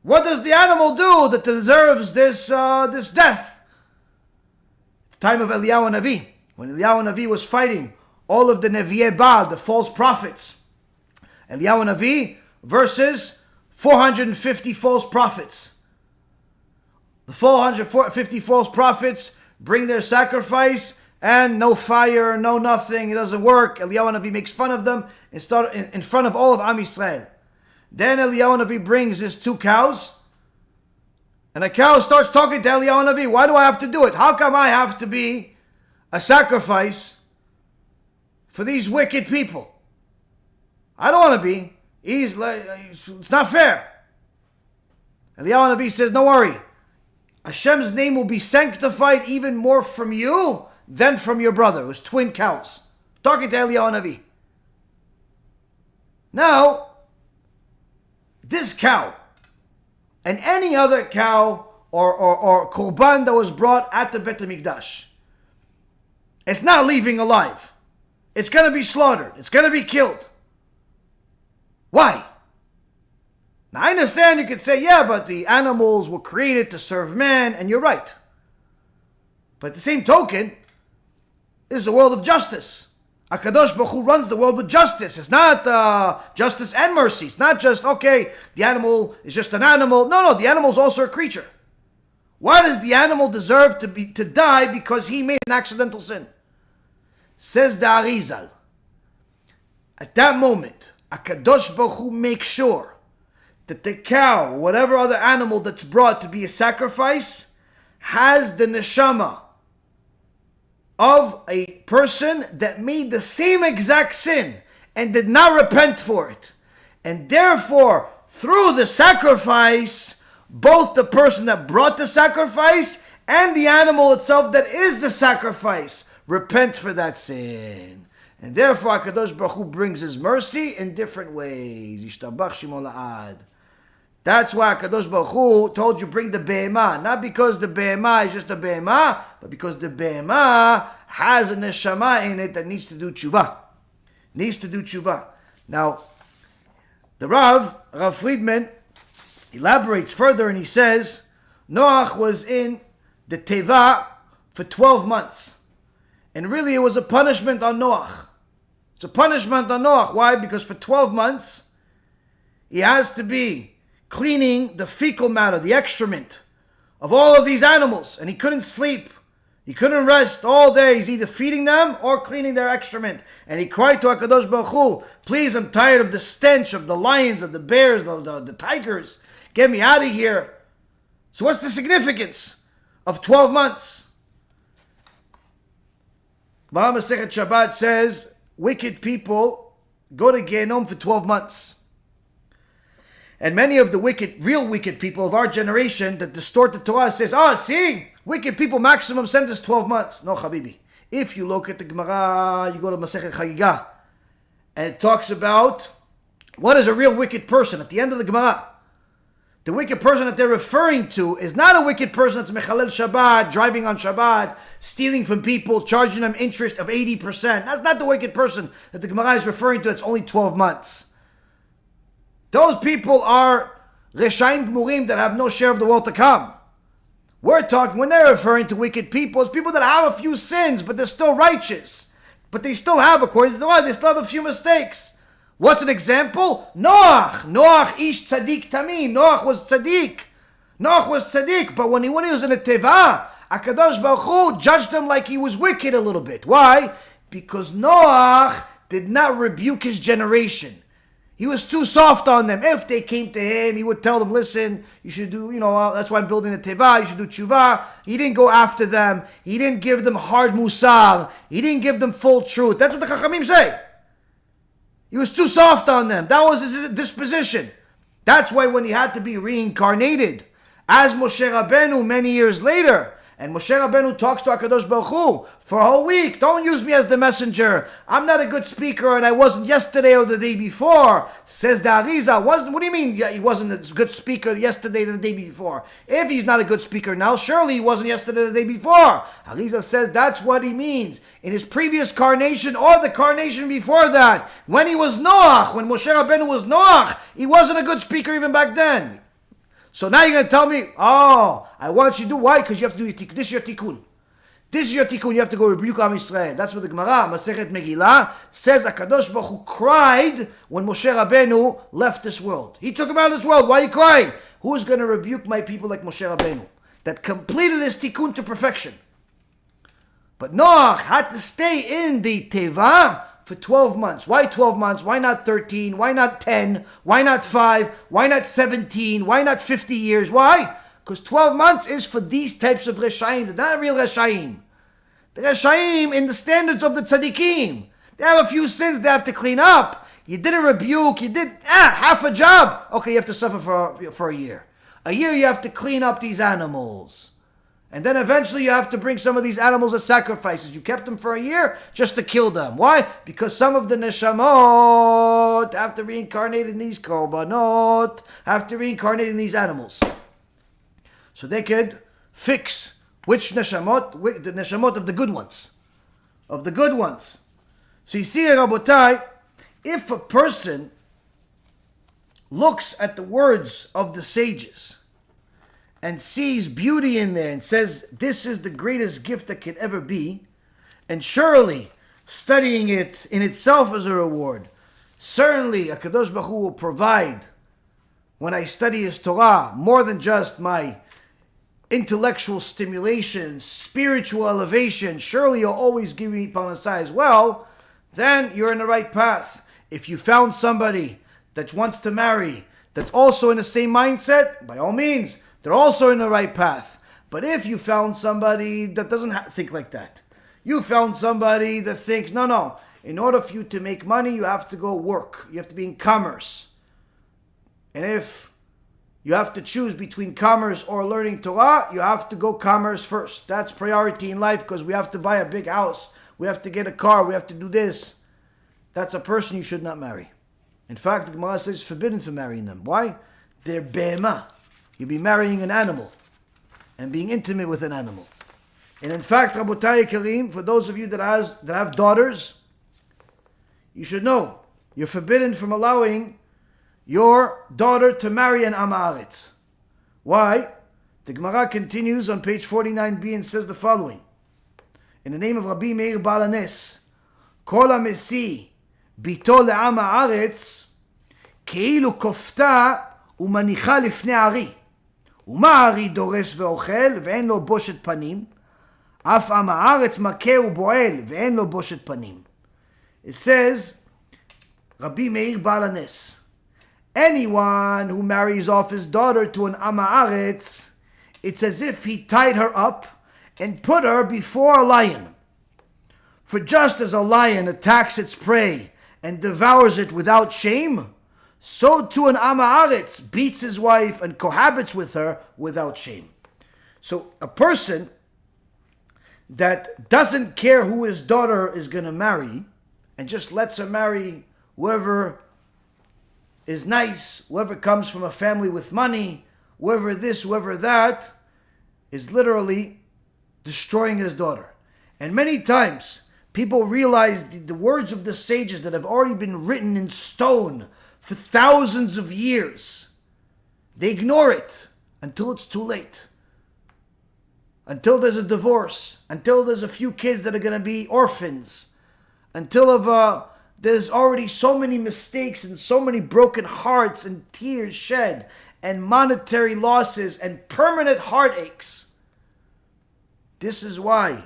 what does the animal do that deserves this death? At the time of Eliyahu Navi, when Eliyahu Navi was fighting all of the Nevi'e Baal, the false prophets, Eliyahu Navi versus 450 false prophets. The 450 false prophets bring their sacrifice and no fire, no nothing, it doesn't work. Eliyahu Navi makes fun of them and start in front of all of Am Yisrael. Then Eliyahu Navi brings his 2 cows, and a cow starts talking to Eliyahu Navi. Why do I have to do it? How come I have to be a sacrifice for these wicked people? I don't want to be. It's not fair. Eliyahu Navi says, don't worry. Hashem's name will be sanctified even more from you than from your brother. It was 2 cows. Talking to Eliyahu Navi. Now, this cow and any other cow or korban that was brought at the Beit HaMikdash, it's not leaving alive. It's going to be slaughtered. It's going to be killed. Why? Now I understand you could say, yeah, but the animals were created to serve man, and you're right. But at the same token, this is a world of justice. HaKadosh Baruch Hu runs the world with justice. It's not justice and mercy. It's not just, okay, the animal is just an animal. No, the animal is also a creature. Why does the animal deserve to die because he made an accidental sin? Says the Arizal, at that moment, HaKadosh Baruch Hu makes sure that the cow, or whatever other animal that's brought to be a sacrifice, has the neshama of a person that made the same exact sin and did not repent for it. And therefore, through the sacrifice, both the person that brought the sacrifice and the animal itself that is the sacrifice repent for that sin. And therefore, HaKadosh Baruch Hu brings His mercy in different ways. Yishtabach Shemo La'ad. That's why HaKadosh Baruch Hu told you bring the behemah. Not because the behemah is just a behemah, but because the behemah has a neshama in it that needs to do tshuva. Now, the Rav Friedman, elaborates further and he says, Noach was in the teva for 12 months. And really it was a punishment on Noach. It's a punishment on Noach. Why? Because for 12 months, he has to be cleaning the fecal matter, the excrement of all of these animals. And he couldn't sleep. He couldn't rest all day. He's either feeding them or cleaning their excrement. And he cried to HaKadosh Baruch Hu, please, I'm tired of the stench of the lions, of the bears, the tigers. Get me out of here. So what's the significance of 12 months? Masechet Shabbat says, wicked people go to Gehinom for 12 months. And many of the real wicked people of our generation that distort the Torah says, see, wicked people maximum sentence 12 months. No, Habibi. If you look at the Gemara, you go to Masechet Chagigah, and it talks about what is a real wicked person at the end of the Gemara. The wicked person that they're referring to is not a wicked person that's mechalel Shabbat, driving on Shabbat, stealing from people, charging them interest of 80%. That's not the wicked person that the Gemara is referring to. It's only 12 months. Those people are Reshaim Gmurim that have no share of the world to come. We're talking, when they're referring to wicked people, it's people that have a few sins, but they're still righteous. But they still have, according to the law, they still have a few mistakes. What's an example? Noach ish tzaddik tamim. Noach was tzaddik. But when he was in a teva, HaKadosh Baruch Hu judged him like he was wicked a little bit. Why? Because Noach did not rebuke his generation. He was too soft on them. If they came to him, he would tell them, listen, you should do, that's why I'm building a teva, you should do tshuva. He didn't go after them. He didn't give them hard mussar. He didn't give them full truth. That's what the Chachamim say. He was too soft on them. That was his disposition. That's why when he had to be reincarnated as Moshe Rabbeinu many years later, and Moshe Rabbeinu talks to HaKadosh Baruch Hu for a whole week. Don't use me as the messenger. I'm not a good speaker and I wasn't yesterday or the day before. Says the Arizal. What do you mean he wasn't a good speaker yesterday or the day before? If he's not a good speaker now, surely he wasn't yesterday or the day before. Arizal says that's what he means. In his previous carnation or the carnation before that, when he was Noach, when Moshe Rabbeinu was Noach, he wasn't a good speaker even back then. So now you're going to tell me, I want you to do, why? Because you have to do your tikkun. This is your tikkun. This is your tikkun. You have to go rebuke Am Yisrael. That's what the Gemara, Masechet Megillah, says HaKadosh Baruch Hu cried when Moshe Rabbeinu left this world. He took him out of this world. Why are you crying? Who is going to rebuke my people like Moshe Rabbeinu? That completed his tikkun to perfection. But Noach had to stay in the teva for 12 months. Why 12 months? Why not 13? Why not 10? Why not 5? Why not 17? Why not 50 years? Why? Because 12 months is for these types of Reshaim. They're not real Reshaim. The Reshaim in the standards of the Tzaddikim. They have a few sins they have to clean up. You didn't rebuke. You did half a job. Okay, you have to suffer for a year. A year you have to clean up these animals. And then eventually you have to bring some of these animals as sacrifices. You kept them for a year just to kill them. Why? Because some of the neshamot have to reincarnate in these korbanot, have to reincarnate in these animals. So they could fix which neshamot, the neshamot of the good ones. Of the good ones. So you see, Rabotai, if a person looks at the words of the sages and sees beauty in there and says, this is the greatest gift that could ever be, and surely studying it in itself is a reward. Certainly, HaKadosh Baruch Hu will provide, when I study His Torah, more than just my intellectual stimulation, spiritual elevation. Surely He'll always give me parnassah as well. Then you're in the right path. If you found somebody that wants to marry, that's also in the same mindset, by all means, they're also in the right path. But if you found somebody that doesn't think like that, you found somebody that thinks, no, in order for you to make money, you have to go work. You have to be in commerce. And if you have to choose between commerce or learning Torah, you have to go commerce first. That's priority in life because we have to buy a big house. We have to get a car. We have to do this. That's a person you should not marry. In fact, the Gemara says it's forbidden for marrying them. Why? They're behemah. You'll be marrying an animal and being intimate with an animal. And in fact, Rabotai Kareem, for those of you that have daughters, you should know you're forbidden from allowing your daughter to marry an Am Haaretz. Why? The Gemara continues on page 49b and says the following. In the name of Rabbi Meir Baal Hanes, Kol HaMesi Bito le'Am Haaretz Keilu Kofta Umanicha Lifnei Ari ומה הארי דורס ואוכל ואין לו בושת פנים? אף עם הארץ מכה ובועל ואין לו בושת פנים. It says, Rabbi Meir Baal Hanes, anyone who marries off his daughter to an Am Haaretz, it's as if he tied her up and put her before a lion. For just as a lion attacks its prey and devours it without shame, so too an Am Haaretz beats his wife and cohabits with her without shame. So a person that doesn't care who his daughter is going to marry and just lets her marry whoever is nice, whoever comes from a family with money, whoever this, whoever that, is literally destroying his daughter. And many times people realize the words of the sages that have already been written in stone for thousands of years. They ignore it until it's too late. Until there's a divorce. Until there's a few kids that are going to be orphans. Until there's already so many mistakes and so many broken hearts and tears shed and monetary losses and permanent heartaches. This is why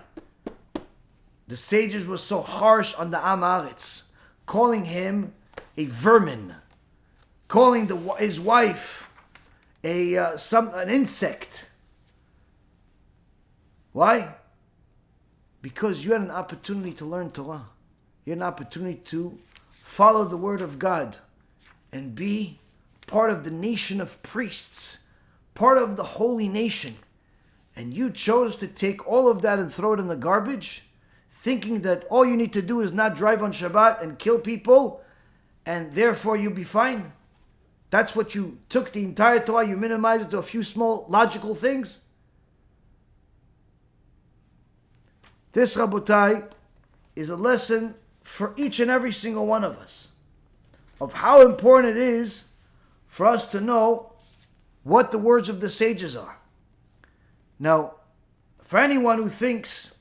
the sages were so harsh on the Am Haaretz, calling him a vermin, calling his wife an insect. Why? Because you had an opportunity to learn Torah. You had an opportunity to follow the word of God and be part of the nation of priests, part of the holy nation. And you chose to take all of that and throw it in the garbage, thinking that all you need to do is not drive on Shabbat and kill people, and therefore you'll be fine. That's what you took the entire Torah, you minimized it to a few small logical things. This, Rabotai, is a lesson for each and every single one of us of how important it is for us to know what the words of the sages are. Now, for anyone who thinks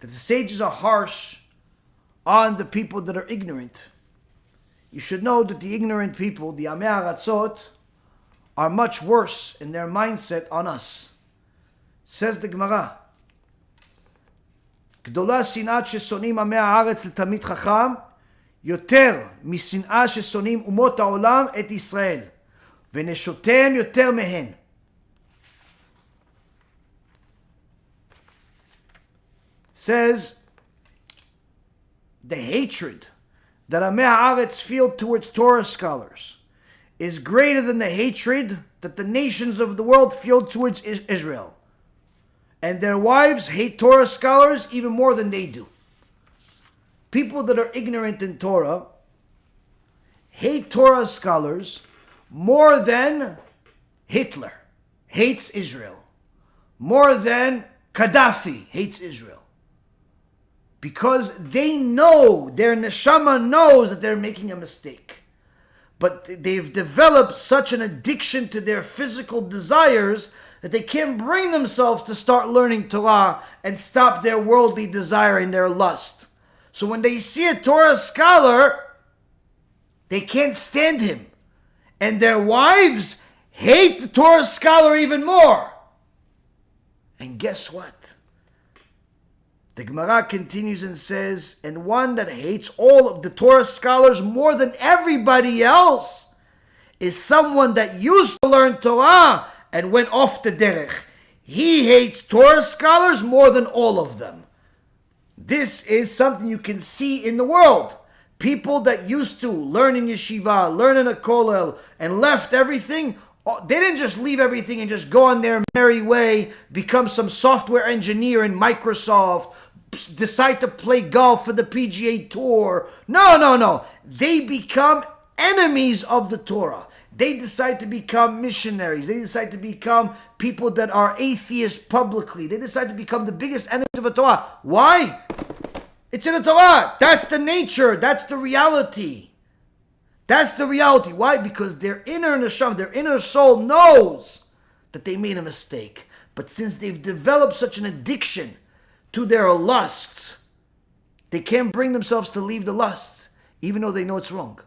that the sages are harsh on the people that are ignorant, you should know that the ignorant people, the Amei Haaretzot, are much worse in their mindset on us. Says the Gemara, גדולה שנאת ששונאים עמי הארץ לתלמיד חכם יותר משנאה ששונאים אומות העולם את ישראל ונשותיהם יותר מהן. Says the hatred that Amei Haaretz feel towards Torah scholars is greater than the hatred that the nations of the world feel towards Israel. And their wives hate Torah scholars even more than they do. People that are ignorant in Torah hate Torah scholars more than Hitler hates Israel, more than Gaddafi hates Israel. Because they know, their neshama knows that they're making a mistake. But they've developed such an addiction to their physical desires that they can't bring themselves to start learning Torah and stop their worldly desire and their lust. So when they see a Torah scholar, they can't stand him. And their wives hate the Torah scholar even more. And guess what? The Gemara continues and says, and one that hates all of the Torah scholars more than everybody else is someone that used to learn Torah and went off the derech. He hates Torah scholars more than all of them. This is something you can see in the world. People that used to learn in yeshiva, learn in a kollel, and left everything, they didn't just leave everything and just go on their merry way, become some software engineer in Microsoft, decide to play golf for the PGA Tour. No. They become enemies of the Torah. They decide to become missionaries. They decide to become people that are atheists publicly. They decide to become the biggest enemies of the Torah. Why? It's in the Torah. That's the nature. That's the reality. That's the reality. Why? Because their inner neshama, their inner soul knows that they made a mistake. But since they've developed such an addiction to their lusts, they can't bring themselves to leave the lusts, even though they know it's wrong.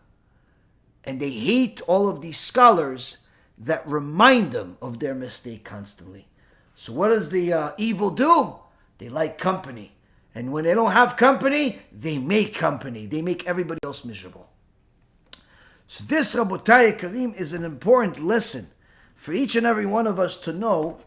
And they hate all of these scholars that remind them of their mistake constantly. So what does the evil do? They like company. And when they don't have company, they make company. They make everybody else miserable. So this, Rabotai Karim, is an important lesson for each and every one of us to know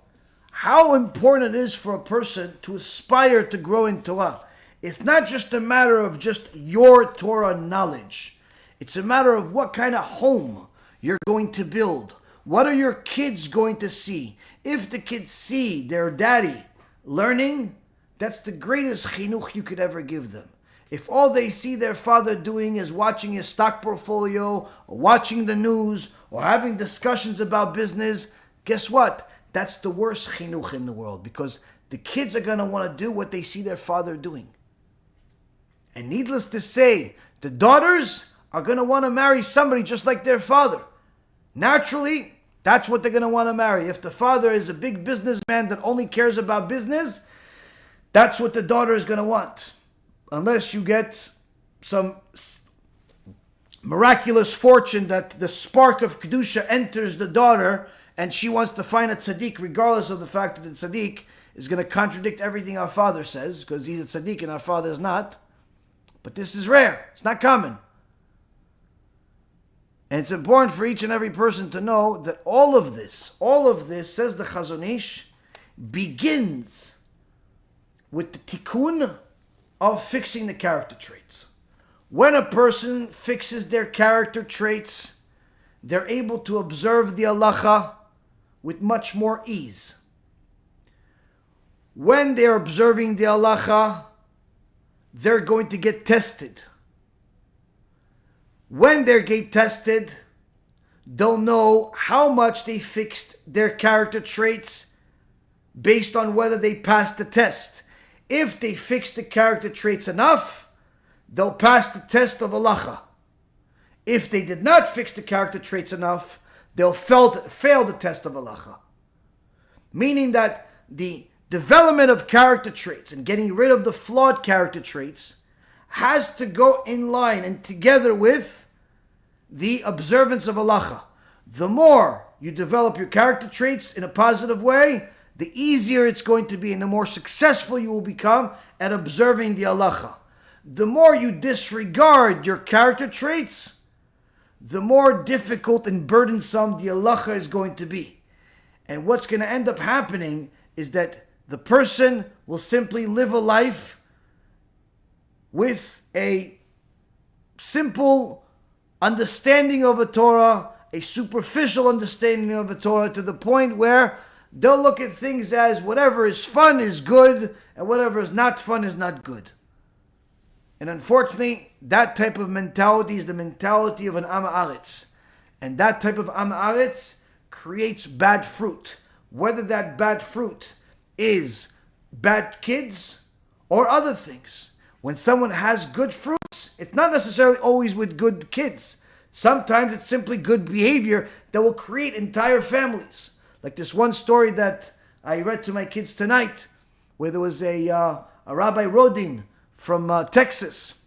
how important it is for a person to aspire to grow in Torah. It's not just a matter of just your Torah knowledge. It's a matter of what kind of home you're going to build. What are your kids going to see? If the kids see their daddy learning, that's the greatest chinuch you could ever give them. If all they see their father doing is watching his stock portfolio, or watching the news, or having discussions about business, guess what? That's the worst chinuch in the world, because the kids are going to want to do what they see their father doing. And needless to say, the daughters are going to want to marry somebody just like their father. Naturally, that's what they're going to want to marry. If the father is a big businessman that only cares about business, that's what the daughter is going to want. Unless you get some miraculous fortune that the spark of Kedusha enters the daughter and she wants to find a tzaddik, regardless of the fact that the tzaddik is going to contradict everything our father says, because he's a tzaddik and our father is not. But this is rare. It's not common. And it's important for each and every person to know that all of this, says the Chazon Ish, begins with the tikkun of fixing the character traits. When a person fixes their character traits, they're able to observe the halacha with much more ease. When they're observing the halacha, they're going to get tested. When they get tested, they'll know how much they fixed their character traits based on whether they passed the test. If they fix the character traits enough, they'll pass the test of halacha. If they did not fix the character traits enough, they'll fail the test of halacha. Meaning that the development of character traits and getting rid of the flawed character traits has to go in line and together with the observance of halacha. The more you develop your character traits in a positive way, the easier it's going to be and the more successful you will become at observing the halacha. The more you disregard your character traits, the more difficult and burdensome the halacha is going to be. And what's going to end up happening is that the person will simply live a life with a simple understanding of a Torah, a superficial understanding of a Torah, to the point where they'll look at things as whatever is fun is good and whatever is not fun is not good. And unfortunately, that type of mentality is the mentality of an Am Haaretz. And that type of Am Haaretz creates bad fruit. Whether that bad fruit is bad kids or other things. When someone has good fruits, it's not necessarily always with good kids. Sometimes it's simply good behavior that will create entire families. Like this one story that I read to my kids tonight, where there was a Rabbi Rodin from Texas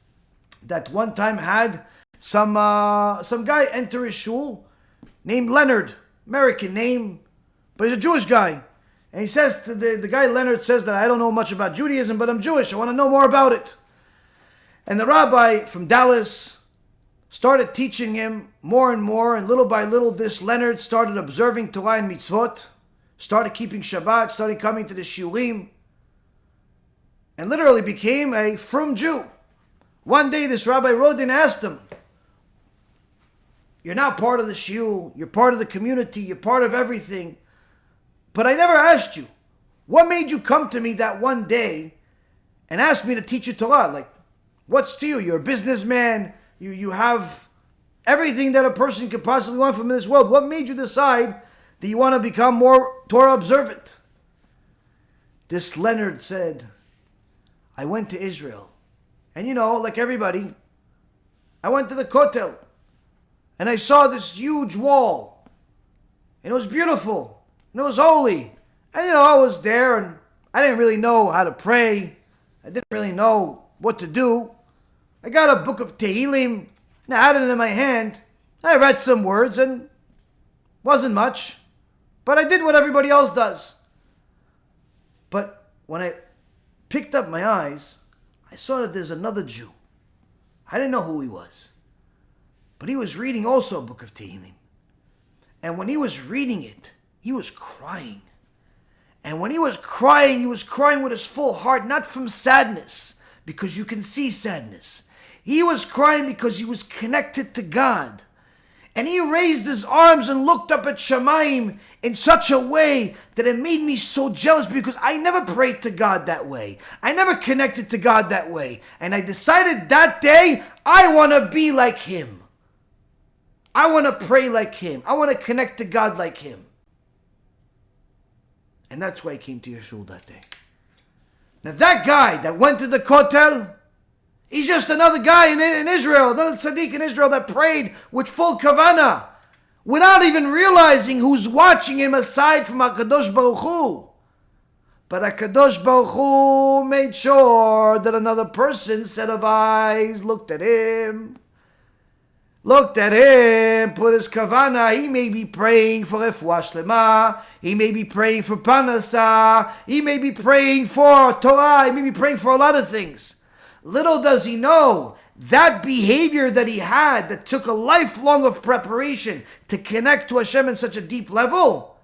that one time had some guy enter his shul named Leonard, American name, but he's a Jewish guy. And he says to the guy, Leonard says that I don't know much about Judaism, but I'm Jewish. I want to know more about it. And the rabbi from Dallas started teaching him more and more. And little by little, this Leonard started observing Torah and mitzvot, started keeping Shabbat, started coming to the shiurim, and literally became a frum Jew. One day, this Rabbi Reuven asked him, you're now part of the shiur, you're part of the community, you're part of everything. But I never asked you, what made you come to me that one day and ask me to teach you Torah? Like, what's to you? You're a businessman. You have everything that a person could possibly want from this world. What made you decide that you want to become more Torah observant? This Leonard said, I went to Israel. And like everybody, I went to the Kotel. And I saw this huge wall. And it was beautiful. And it was holy. And I was there and I didn't really know how to pray. I didn't really know what to do. I got a book of Tehillim and I had it in my hand. I read some words and wasn't much. But I did what everybody else does. But when I picked up my eyes, I saw that there's another Jew. I didn't know who he was. But he was reading also a book of Tehillim. And when he was reading it, he was crying. And when he was crying with his full heart, not from sadness, because you can see sadness. He was crying because he was connected to God. And he raised his arms and looked up at Shamayim in such a way that it made me so jealous because I never prayed to God that way. I never connected to God that way. And I decided that day, I want to be like him. I want to pray like him. I want to connect to God like him. And that's why I came to your shul that day. Now that guy that went to the Kotel, he's just another guy in Israel, another tzaddik in Israel that prayed with full kavanah, without even realizing who's watching him aside from HaKadosh Baruch Hu. But HaKadosh Baruch Hu made sure that another person, set of eyes, looked at him, put his kavanah. He may be praying for refuah shlema. He may be praying for panasa. He may be praying for Torah. He may be praying for a lot of things. Little does he know that behavior that he had, that took a lifelong of preparation to connect to HaShem in such a deep level,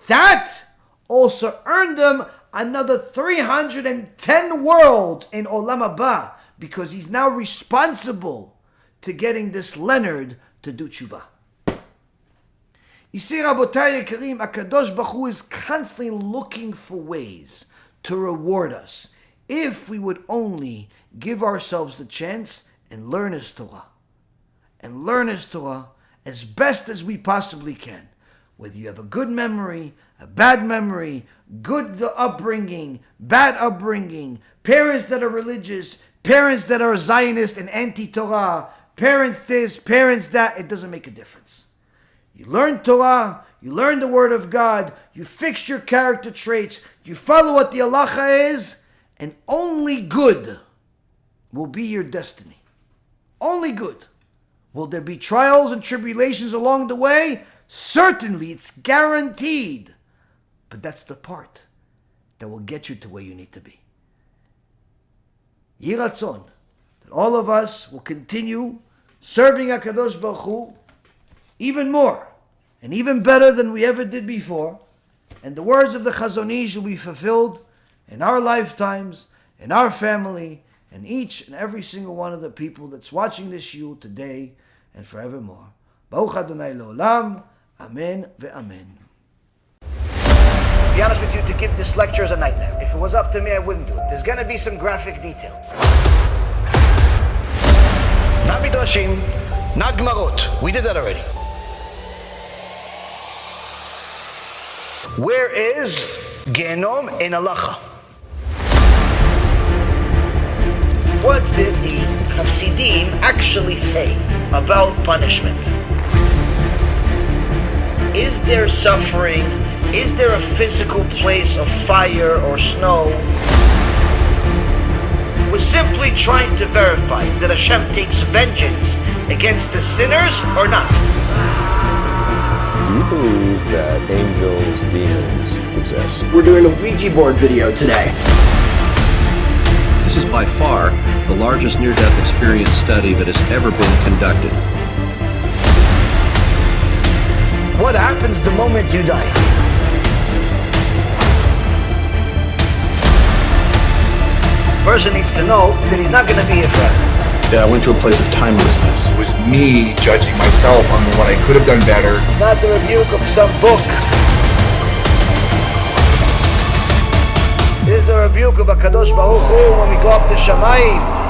that also earned him another 310 world in Olam Haba, because he's now responsible to getting this Leonard to do tshuva. You see, Rabotai Yekarim, HaKadosh Baruch Hu is constantly looking for ways to reward us if we would only give ourselves the chance and learn His Torah. And learn His Torah as best as we possibly can. Whether you have a good memory, a bad memory, good upbringing, bad upbringing, parents that are religious, parents that are Zionist and anti-Torah, parents this, parents that, it doesn't make a difference. You learn Torah, you learn the Word of God, you fix your character traits, you follow what the halacha is, and only good will be your destiny. Only good. Will there be trials and tribulations along the way? Certainly, it's guaranteed. But that's the part that will get you to where you need to be. Yeh Ratzon, that all of us will continue serving HaKadosh Baruch Hu even more and even better than we ever did before. And the words of the Chazon Ish will be fulfilled in our lifetimes, in our family, and each and every single one of the people that's watching this shiur today and forevermore. Baruch Adonai Le'olam. Amen ve'amen. To be honest with you, to give this lecture is a nightmare. If it was up to me, I wouldn't do it. There's going to be some graphic details. Not midrashim, not gemarot. We did that already. Where is Gehinom in halacha? What did the Hasidim actually say about punishment? Is there suffering? Is there a physical place of fire or snow? was simply trying to verify that HaShem takes vengeance against the sinners or not. Do you believe that angels, demons exist? We're doing a Ouija board video today. This is by far the largest near-death experience study that has ever been conducted. What happens the moment you die? Person needs to know that he's not going to be here forever. Yeah, I went to a place of timelessness. It was me judging myself on what I could have done better. Not the rebuke of some book. This is a rebuke of HaKadosh Baruch Hu when we go up to Shamayim.